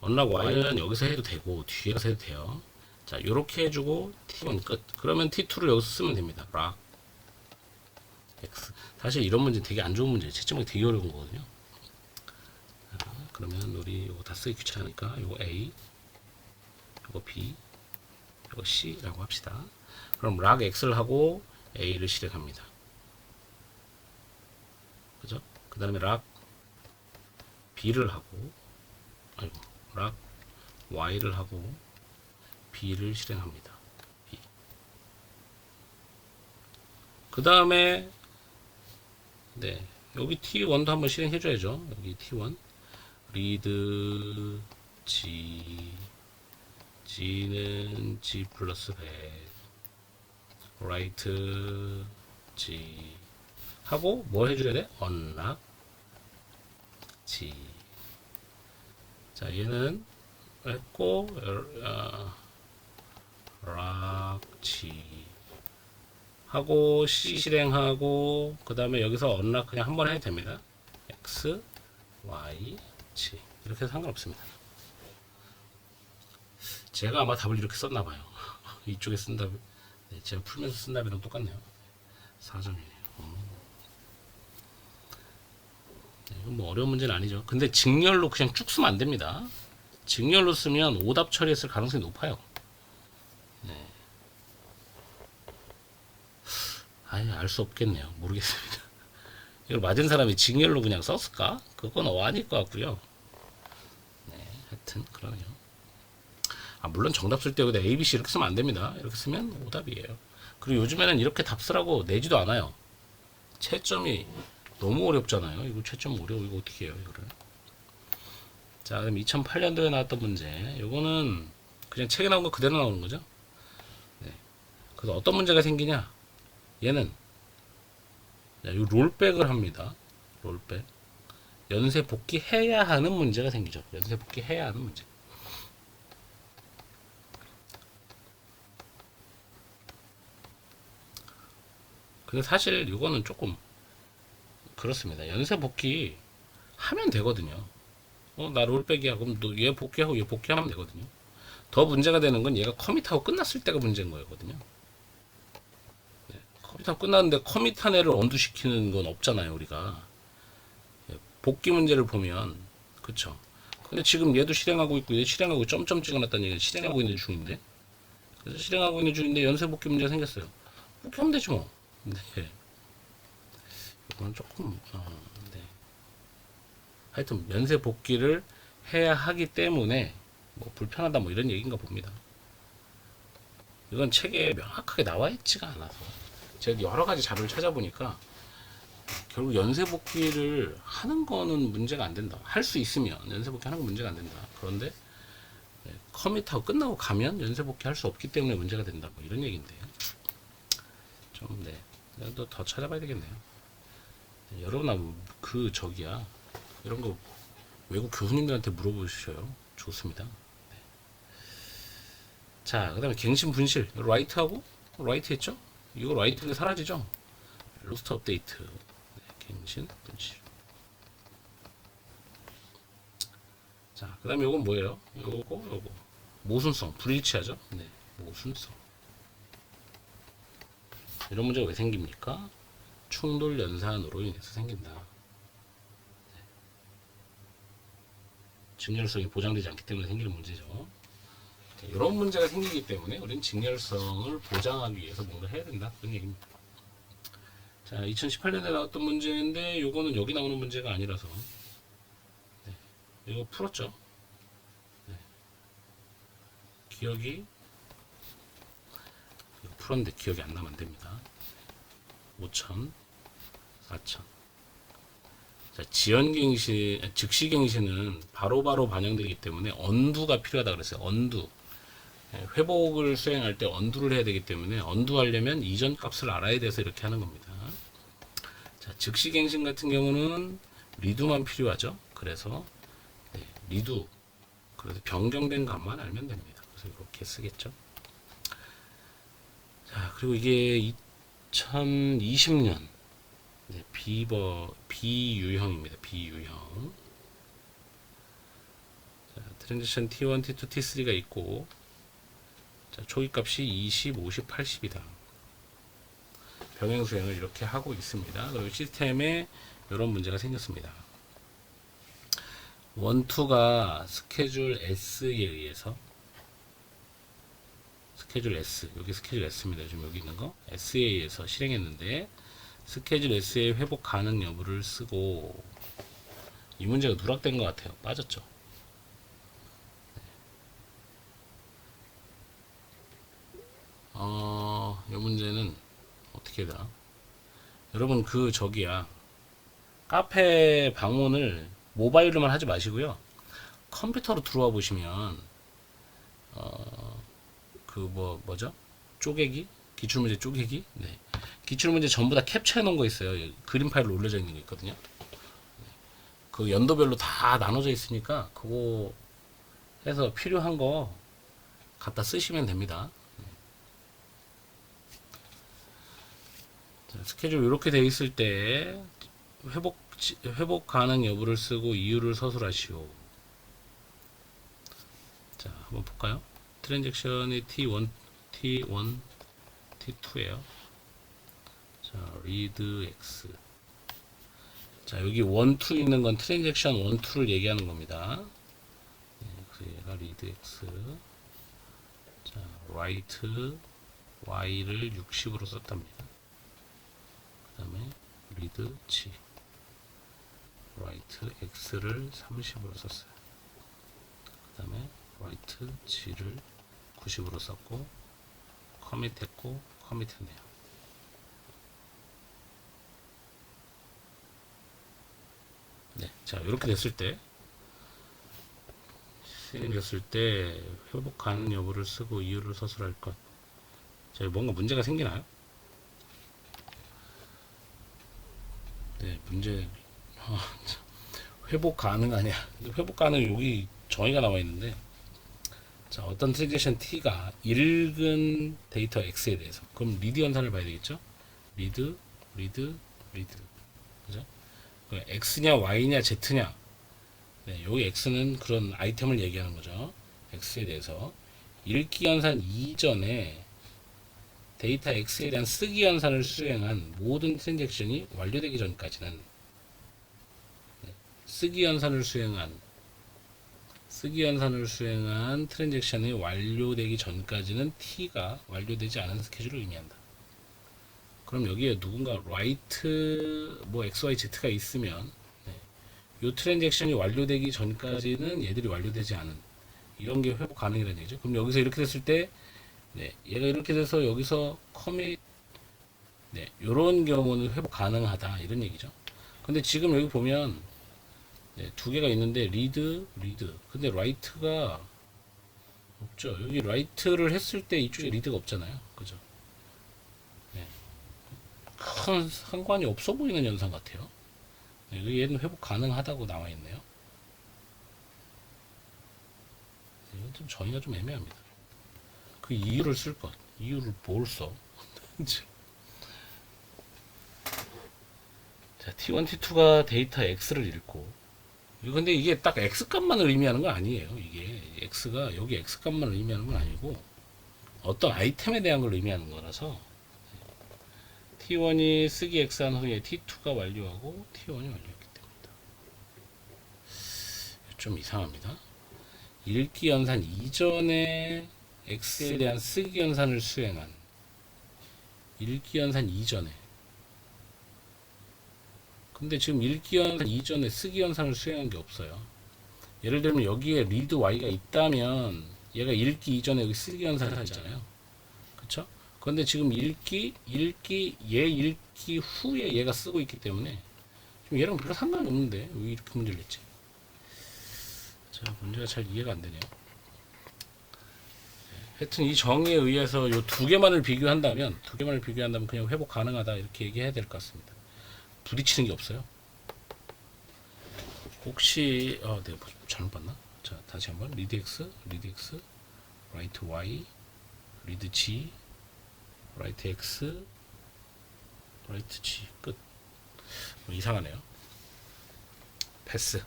언락 Y는 여기서 해도 되고 뒤에 가서 해도 돼요. 자, 요렇게 해주고 T1 끝. 그러면 T2를 여기서 쓰면 됩니다. 락 X. 사실 이런 문제 되게 안 좋은 문제예요. 채점하기 되게 어려운 거거든요. 자, 그러면 우리 이거 다 쓰기 귀찮으니까 이거 A, 이거 B, 이거 C라고 합시다. 그럼 락 X를 하고 A를 실행합니다. 그죠? 그 다음에 락 B를 하고 락 Y를 하고 B를 실행합니다. B. 그 다음에 네, 여기 T1도 한번 실행해 줘야죠. 여기 T1 read G, G는 G 플러스 100 write G 하고 뭐 해줘야 돼? unlock G. 자, 얘는 했고 lock G 하고 C 실행하고 그 다음에 여기서 unlock 그냥 한번 해도 됩니다. X, Y, G 이렇게 해도 상관없습니다. 제가 아마 답을 이렇게 썼나봐요. 이쪽에 쓴 답이 네, 제가 풀면서 쓴 답이랑 똑같네요. 4점이네요. 네, 이건 뭐 어려운 문제는 아니죠. 근데 직렬로 그냥 쭉 쓰면 안 됩니다. 직렬로 쓰면 오답 처리했을 가능성이 높아요. 네. 아예 알 수 없겠네요. 모르겠습니다. 이걸 맞은 사람이 직렬로 그냥 썼을까? 그건 아닐 것 같고요. 네, 하여튼 그러네요. 아, 물론 정답 쓸 때 여기다 A, B, C 이렇게 쓰면 안 됩니다. 이렇게 쓰면 오답이에요. 그리고 요즘에는 이렇게 답 쓰라고 내지도 않아요. 채점이 너무 어렵잖아요. 이거 채점 어려워. 이거 어떻게 해요, 이거를. 자, 그럼 2008년도에 나왔던 문제. 요거는 그냥 책에 나온 거 그대로 나오는 거죠. 네. 그래서 어떤 문제가 생기냐? 얘는 이 롤백을 합니다. 롤백. 연쇄 복귀해야 하는 문제가 생기죠. 연쇄 복귀해야 하는 문제. 근데 사실 이거는 조금 그렇습니다. 연쇄 복귀 하면 되거든요. 나 롤백이야. 그럼 너 얘 복귀하고 얘 복귀하면 되거든요. 더 문제가 되는 건 얘가 커밋하고 끝났을 때가 문제인 거거든요. 네, 커밋하고 끝났는데 커밋한 애를 언두 시키는 건 없잖아요, 우리가. 복귀 문제를 보면, 그쵸. 근데 지금 얘도 실행하고 있고, 얘 실행하고 점점 찍어놨다는 얘기는 실행하고 있는 중인데, 그래서 실행하고 있는 중인데 연쇄 복귀 문제가 생겼어요. 복귀하면 되지 뭐. 네. 이건 조금, 네. 하여튼 연쇄 복귀를 해야 하기 때문에 뭐 불편하다 뭐 이런 얘기인가 봅니다. 이건 책에 명확하게 나와 있지가 않아서 제가 여러 가지 자료를 찾아보니까 결국 연쇄 복귀를 하는 거는 문제가 안 된다. 할 수 있으면 연쇄 복귀 하는 건 문제가 안 된다. 그런데 커밋하고 끝나고 가면 연쇄 복귀 할 수 없기 때문에 문제가 된다. 뭐 이런 얘기인데요. 좀 네. 더 찾아봐야 되겠네요. 여러분 그 저기야 이런 거 외국 교수님들한테 물어보셔요. 좋습니다. 네. 자, 그 다음에 갱신 분실 라이트하고 라이트 했죠? 이거 라이트인데 사라지죠? 로스트 업데이트 네, 갱신 분실. 자, 그 다음에 요건 뭐예요? 요거 모순성 불일치하죠? 네, 모순성. 이런 문제가 왜 생깁니까? 충돌 연산으로 인해서 생긴다. 네. 직렬성이 보장되지 않기 때문에 생기는 문제죠. 이런 문제가 생기기 때문에 우리는 직렬성을 보장하기 위해서 뭔가 해야 된다. 그런 얘기입니다. 자, 2018년에 나왔던 문제인데 요거는 여기 나오는 문제가 아니라서 네, 이거 풀었죠. 네. 기억이 풀었는데 기억이 안 나면 안 됩니다. 5,000, 4,000. 자, 지연갱신, 즉시갱신은 바로바로 반영되기 때문에 언두가 필요하다 그랬어요. 언두. 회복을 수행할 때 언두를 해야 되기 때문에 언두하려면 이전 값을 알아야 돼서 이렇게 하는 겁니다. 자, 즉시갱신 같은 경우는 리두만 필요하죠. 그래서 네, 리두. 그래서 변경된 값만 알면 됩니다. 그래서 이렇게 쓰겠죠. 자, 그리고 이게 2020년 네, 비유형입니다. 비유형. 자, 트랜지션 T1, T2, T3가 있고 자, 초기값이 20, 50, 80이다. 병행 수행을 이렇게 하고 있습니다. 그리고 시스템에 이런 문제가 생겼습니다. 1, 2가 스케줄 S에 의해서 스케줄 S, 여기 스케줄 S입니다. 지금 여기 있는 거 S에 의해서 실행했는데 스케줄 S의 회복 가능 여부를 쓰고 이 문제가 누락된 것 같아요. 빠졌죠. 이 문제는 어떻게 해야 되나? 여러분 그 저기야 카페 방문을 모바일로만 하지 마시고요. 컴퓨터로 들어와 보시면 그 뭐죠? 쪼개기? 기출문제 쪼개기? 네. 기출문제 전부 다 캡처해 놓은 거 있어요. 그림 파일로 올려져 있는 거 있거든요. 그 연도별로 다 나눠져 있으니까 그거 해서 필요한 거 갖다 쓰시면 됩니다. 자, 스케줄 이렇게 돼 있을 때 회복 가능 여부를 쓰고 이유를 서술하시오. 자, 한번 볼까요? 트랜잭션이 T1, T2예요. 자, read x. 자, 여기 1, 2 있는 건 트랜잭션 1, 2를 얘기하는 겁니다. 네, 그래서 얘가 read x. 자, write y를 60으로 썼답니다. 그 다음에 read g. write x를 30으로 썼어요. 그 다음에 write g를 90으로 썼고 커밋 했고 커밋 했네요. 네, 자 이렇게 됐을 때 생겼을 때 회복 가능 여부를 쓰고 이유를 서술할 것. 자, 뭔가 문제가 생기나요? 네, 문제 회복 가능 아니야. 회복 가능 여기 정의가 나와 있는데 자, 어떤 트랜잭션 T가 읽은 데이터 X에 대해서 그럼 리드 연산을 봐야 되겠죠? 리드 그죠? X냐 Y냐 Z냐 네, 여기 X는 그런 아이템을 얘기하는 거죠. X에 대해서 읽기 연산 이전에 데이터 X에 대한 쓰기 연산을 수행한 모든 트랜잭션이 완료되기 전까지는 네, 쓰기 연산을 수행한 트랜잭션이 완료되기 전까지는 T가 완료되지 않은 스케줄을 의미한다. 그럼 여기에 누군가 write 뭐 XYZ가 있으면 이 트랜잭션이 완료되기 전까지는 얘들이 완료되지 않은 이런 게 회복 가능이라는 얘기죠. 그럼 여기서 이렇게 됐을 때 얘가 이렇게 돼서 여기서 커밋 이런 경우는 회복 가능하다 이런 얘기죠. 근데 지금 여기 보면 두 개가 있는데 리드 근데 라이트가 없죠. 여기 라이트를 했을 때 이쪽에 리드가 없잖아요. 그죠? 큰 상관이 없어 보이는 현상 같아요. 얘는 회복 가능하다고 나와 있네요. 이건 좀 정의가 좀 애매합니다. 그 이유를 쓸 것. 이유를 뭘 써? 자, T1, T2가 데이터 X를 읽고 근데 이게 딱 X 값만을 의미하는 건 아니에요. 이게 X가 여기 X 값만을 의미하는 건 아니고 어떤 아이템에 대한 걸 의미하는 거라서 T1이 쓰기 X 한 후에 T2가 완료하고 T1이 완료했기 때문이다. 좀 이상합니다. 읽기 연산 이전에 X에 대한 쓰기 연산을 수행한 읽기 연산 이전에 근데 지금 읽기 연산 이전에 쓰기 연산을 수행한 게 없어요. 예를 들면 여기에 read y가 있다면 얘가 읽기 이전에 여기 쓰기 연산을 하잖아요. 그쵸? 그런데 지금 읽기 후에 얘가 쓰고 있기 때문에 지금 얘랑 별로 상관이 없는데 왜 이렇게 문제를 냈지? 자, 문제가 잘 이해가 안 되네요. 하여튼 이 정의에 의해서 이 두 개만을 비교한다면 그냥 회복 가능하다 이렇게 얘기해야 될 것 같습니다. 부딪히는 게 없어요. 혹시 내가 잘못 봤나? 자, 다시 한번 read x, write y, read g, write x, write g 끝. 이상하네요. 패스.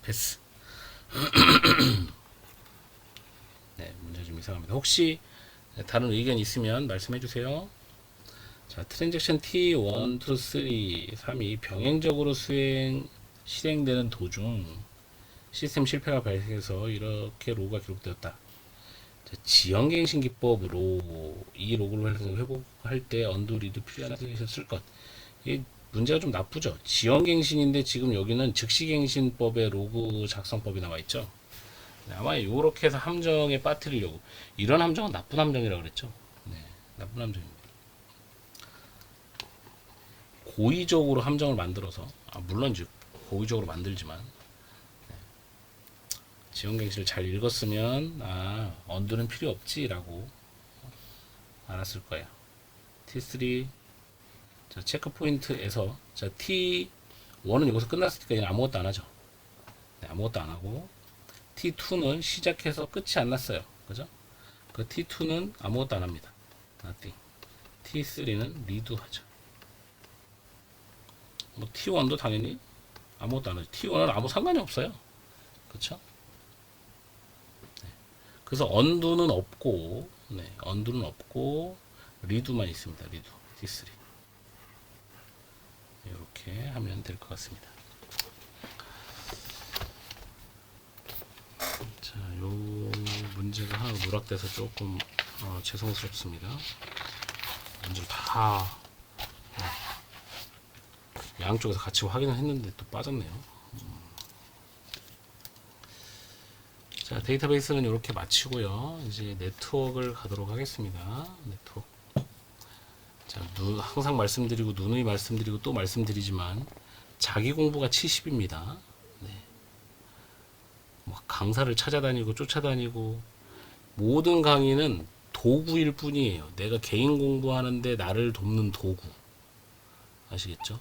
패스. 네, 문제 좀 이상합니다. 혹시 다른 의견 있으면 말씀해 주세요. 자, 트랜잭션 T1, 2, 3, 3이 병행적으로 실행되는 도중 시스템 실패가 발생해서 이렇게 로그가 기록되었다. 자, 지연갱신 기법으로 이 로그를 회복할 때 언두 리드 필요한 것을 쓸 것. 이 문제가 좀 나쁘죠. 지연갱신인데 지금 여기는 즉시갱신법의 로그 작성법이 나와 있죠. 아마 이렇게 해서 함정에 빠뜨리려고. 이런 함정은 나쁜 함정이라고 그랬죠. 네, 나쁜 함정입니다. 고의적으로 함정을 만들어서 물론 이제 고의적으로 만들지만 지원갱신을 잘 읽었으면 언두는 필요 없지라고 알았을 거예요. T3 자, 체크 포인트에서 자, T1은 여기서 끝났으니까 얘는 아무것도 안 하죠. 네, 아무것도 안 하고 T2는 시작해서 끝이 안 났어요. 그죠? 그 T2는 아무것도 안 합니다. nothing. T3는 리드 하죠. 뭐 T1도 당연히 아무것도 안 하죠. T1은 아무 상관이 없어요. 그렇죠? 네. 그래서 언두는 없고, 언두는 없고 리드만 있습니다. 리드 T3 이렇게 하면 될 것 같습니다. 자, 요 문제가 하나 누락돼서 조금 죄송스럽습니다. 문제를 다 양쪽에서 같이 확인을 했는데 또 빠졌네요. 자, 데이터베이스는 이렇게 마치고요. 이제 네트워크를 가도록 하겠습니다. 네트워크. 자, 항상 말씀드리고 누누이 말씀드리고 또 말씀드리지만 자기 공부가 70입니다. 네. 뭐 강사를 찾아다니고 쫓아다니고 모든 강의는 도구일 뿐이에요. 내가 개인 공부하는데 나를 돕는 도구. 아시겠죠?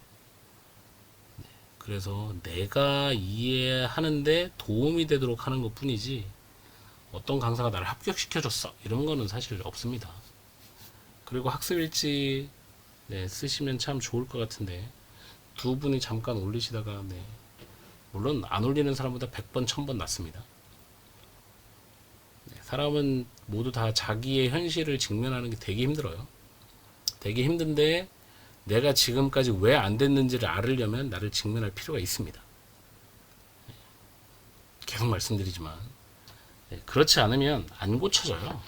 그래서 내가 이해하는데 도움이 되도록 하는 것 뿐이지 어떤 강사가 나를 합격시켜줬어 이런 거는 사실 없습니다. 그리고 학습일지 쓰시면 참 좋을 것 같은데 두 분이 잠깐 올리시다가 물론 안 올리는 사람보다 100번 1000번 낫습니다. 사람은 모두 다 자기의 현실을 직면하는 게 되게 힘들어요. 되게 힘든데 내가 지금까지 왜 안 됐는지를 알으려면 나를 직면할 필요가 있습니다. 계속 말씀드리지만 네, 그렇지 않으면 안 고쳐져요.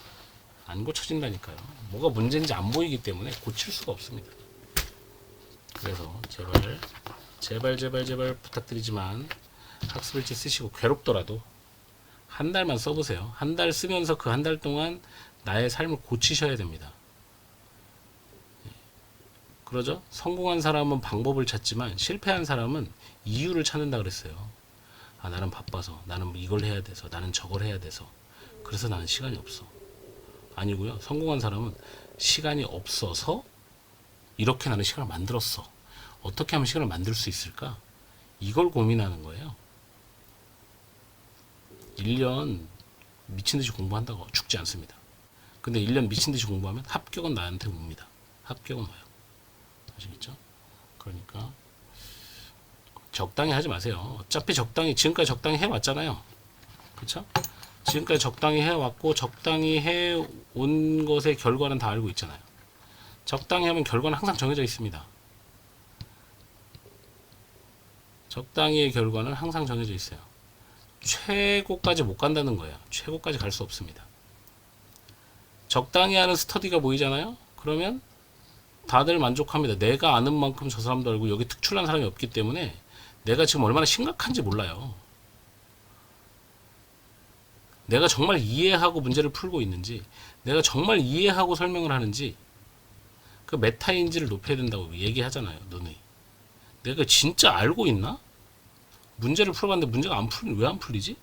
안 고쳐진다니까요. 뭐가 문제인지 안 보이기 때문에 고칠 수가 없습니다. 그래서 제발 부탁드리지만 학습일지 쓰시고 괴롭더라도 한 달만 써보세요. 한 달 쓰면서 그 한 달 동안 나의 삶을 고치셔야 됩니다. 그러죠? 성공한 사람은 방법을 찾지만 실패한 사람은 이유를 찾는다 그랬어요. 아, 나는 바빠서, 나는 이걸 해야 돼서, 나는 저걸 해야 돼서, 그래서 나는 시간이 없어. 아니고요. 성공한 사람은 시간이 없어서 이렇게 나는 시간을 만들었어. 어떻게 하면 시간을 만들 수 있을까? 이걸 고민하는 거예요. 1년 미친듯이 공부한다고 죽지 않습니다. 근데 1년 미친듯이 공부하면 합격은 나한테 옵니다. 합격은 와요. 아시겠죠? 그러니까 적당히 하지 마세요. 어차피 지금까지 적당히 해왔잖아요. 그쵸? 지금까지 적당히 해왔고 적당히 해온 것의 결과는 다 알고 있잖아요. 적당히 하면 결과는 항상 정해져 있습니다. 적당히의 결과는 항상 정해져 있어요. 최고까지 못 간다는 거예요. 최고까지 갈 수 없습니다. 적당히 하는 스터디가 보이잖아요. 그러면 다들 만족합니다. 내가 아는 만큼 저 사람도 알고 여기 특출난 사람이 없기 때문에 내가 지금 얼마나 심각한지 몰라요. 내가 정말 이해하고 문제를 풀고 있는지, 내가 정말 이해하고 설명을 하는지, 그 메타인지를 높여야 된다고 얘기하잖아요. 너네. 내가 진짜 알고 있나? 문제를 풀어봤는데 문제가 왜 안 풀리지?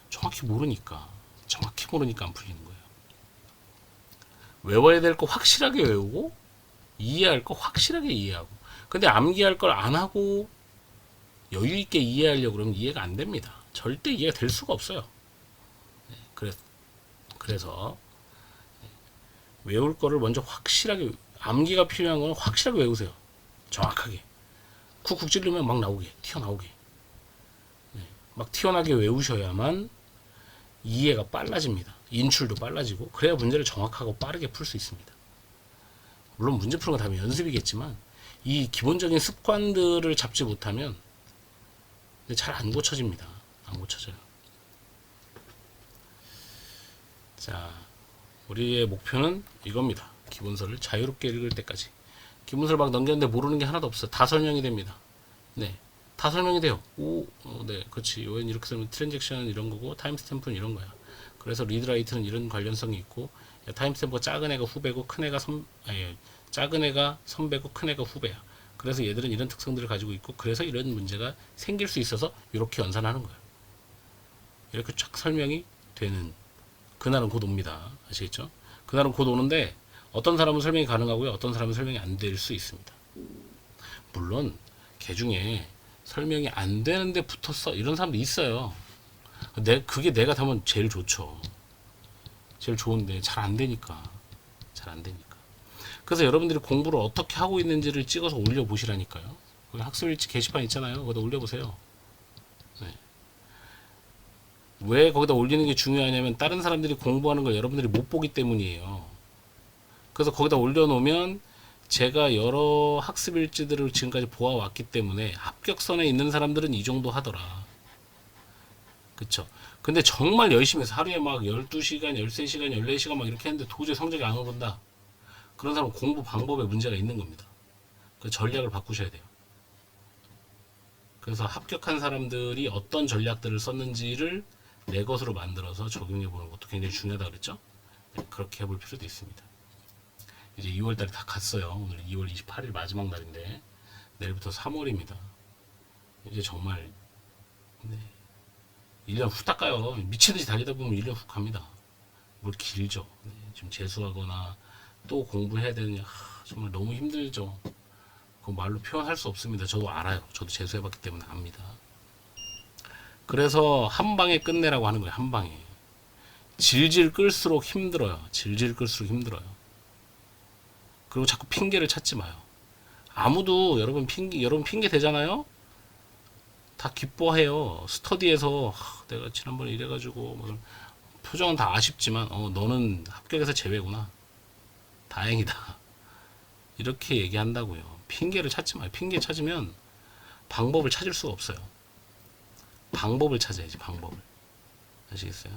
정확히 모르니까 안 풀리는 거예요. 외워야 될 거 확실하게 외우고, 이해할 거 확실하게 이해하고. 근데 암기할 걸 안 하고 여유 있게 이해하려고 그러면 이해가 안 됩니다. 절대 이해가 될 수가 없어요. 그래서 외울 거를 먼저 확실하게, 암기가 필요한 건 확실하게 외우세요. 정확하게. 쿡쿡 찌르면 막 나오게, 튀어나오게. 막 튀어나게 외우셔야만 이해가 빨라집니다. 인출도 빨라지고, 그래야 문제를 정확하고 빠르게 풀 수 있습니다. 물론 문제 푸는 건 다 연습이겠지만 이 기본적인 습관들을 잡지 못하면 잘 안 고쳐집니다. 안 고쳐져요. 자, 우리의 목표는 이겁니다. 기본서를 자유롭게 읽을 때까지. 기본서를 막 넘겼는데 모르는 게 하나도 없어요. 다 설명이 됩니다. 네, 다 설명이 돼요. 네, 그렇지. 요엔 이렇게 쓰면 트랜잭션은 이런 거고 타임스탬프는 이런 거야. 그래서 리드라이트는 이런 관련성이 있고, 타임스탬프가 작은 애가 후배고 큰 애가 작은 애가 선배고 큰 애가 후배야. 그래서 얘들은 이런 특성들을 가지고 있고, 그래서 이런 문제가 생길 수 있어서 이렇게 연산하는 거야. 이렇게 쫙 설명이 되는 그날은 곧 옵니다. 아시겠죠? 그날은 곧 오는데 어떤 사람은 설명이 가능하고요, 어떤 사람은 설명이 안 될 수 있습니다. 물론 개 중에 설명이 안 되는데 붙었어 이런 사람도 있어요. 그게 내가 되면 제일 좋죠. 제일 좋은데 잘 안 되니까. 그래서 여러분들이 공부를 어떻게 하고 있는지를 찍어서 올려보시라니까요. 거기 학습일지 게시판 있잖아요. 거기다 올려보세요. 네. 왜 거기다 올리는 게 중요하냐면 다른 사람들이 공부하는 걸 여러분들이 못 보기 때문이에요. 그래서 거기다 올려놓으면 제가 여러 학습일지들을 지금까지 보아왔기 때문에 합격선에 있는 사람들은 이 정도 하더라. 그쵸? 근데 정말 열심히 해서 하루에 막 12시간, 13시간, 14시간 막 이렇게 했는데 도저히 성적이 안 오른다. 그런 사람은 공부 방법에 문제가 있는 겁니다. 그 전략을 바꾸셔야 돼요. 그래서 합격한 사람들이 어떤 전략들을 썼는지를 내 것으로 만들어서 적용해 보는 것도 굉장히 중요하다 그랬죠? 네, 그렇게 해볼 필요도 있습니다. 이제 2월달이 다 갔어요. 오늘 2월 28일 마지막 날인데 내일부터 3월입니다. 이제 정말 1년 후딱 가요. 미친듯이 달리다 보면 1년 후 갑니다. 뭘 길죠. 지금 재수하거나 또 공부해야 되느냐, 정말 너무 힘들죠. 그거 말로 표현할 수 없습니다. 저도 알아요. 저도 재수해봤기 때문에 압니다. 그래서 한 방에 끝내라고 하는 거예요. 한 방에. 질질 끌수록 힘들어요. 그리고 자꾸 핑계를 찾지 마요. 아무도 여러분 핑계 대잖아요. 다 기뻐해요. 스터디에서 내가 지난번에 이래가지고 표정은 다 아쉽지만 너는 합격해서 제외구나. 다행이다. 이렇게 얘기한다고요. 핑계를 찾지 마요. 핑계 찾으면 방법을 찾을 수가 없어요. 방법을 찾아야지. 방법을. 아시겠어요?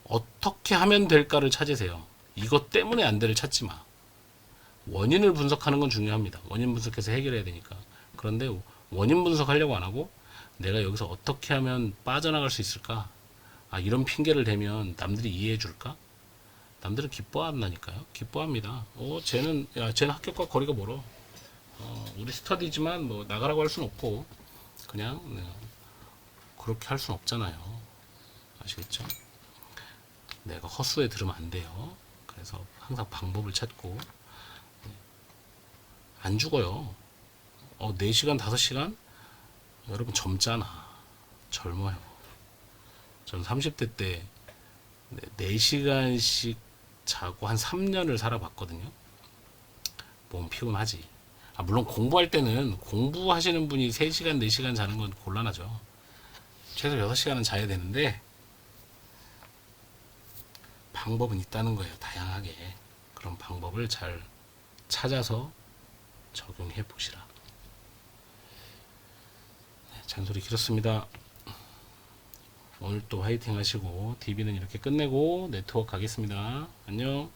어떻게 하면 될까를 찾으세요. 이것 때문에 안 돼를 찾지 마. 원인을 분석하는 건 중요합니다. 원인 분석해서 해결해야 되니까. 그런데 원인 분석하려고 안 하고 내가 여기서 어떻게 하면 빠져나갈 수 있을까? 아, 이런 핑계를 대면 남들이 이해해 줄까? 남들은 기뻐한다니까요. 기뻐합니다. 쟤는 학교과 거리가 멀어. 우리 스터디지만 뭐 나가라고 할 수는 없고 그냥 그렇게 할 수는 없잖아요. 아시겠죠? 내가 헛수에 들으면 안 돼요. 그래서 항상 방법을 찾고 안 죽어요. 4시간, 5시간? 여러분 젊잖아. 젊어요. 전 30대 때 4시간씩 자고 한 3년을 살아봤거든요. 몸 피곤하지. 아, 물론 공부할 때는 공부하시는 분이 3시간, 4시간 자는 건 곤란하죠. 최소 6시간은 자야 되는데 방법은 있다는 거예요. 다양하게. 그런 방법을 잘 찾아서 적용해 보시라. 네, 잔소리 길었습니다. 오늘 또 화이팅 하시고 DB는 이렇게 끝내고 네트워크 가겠습니다. 안녕.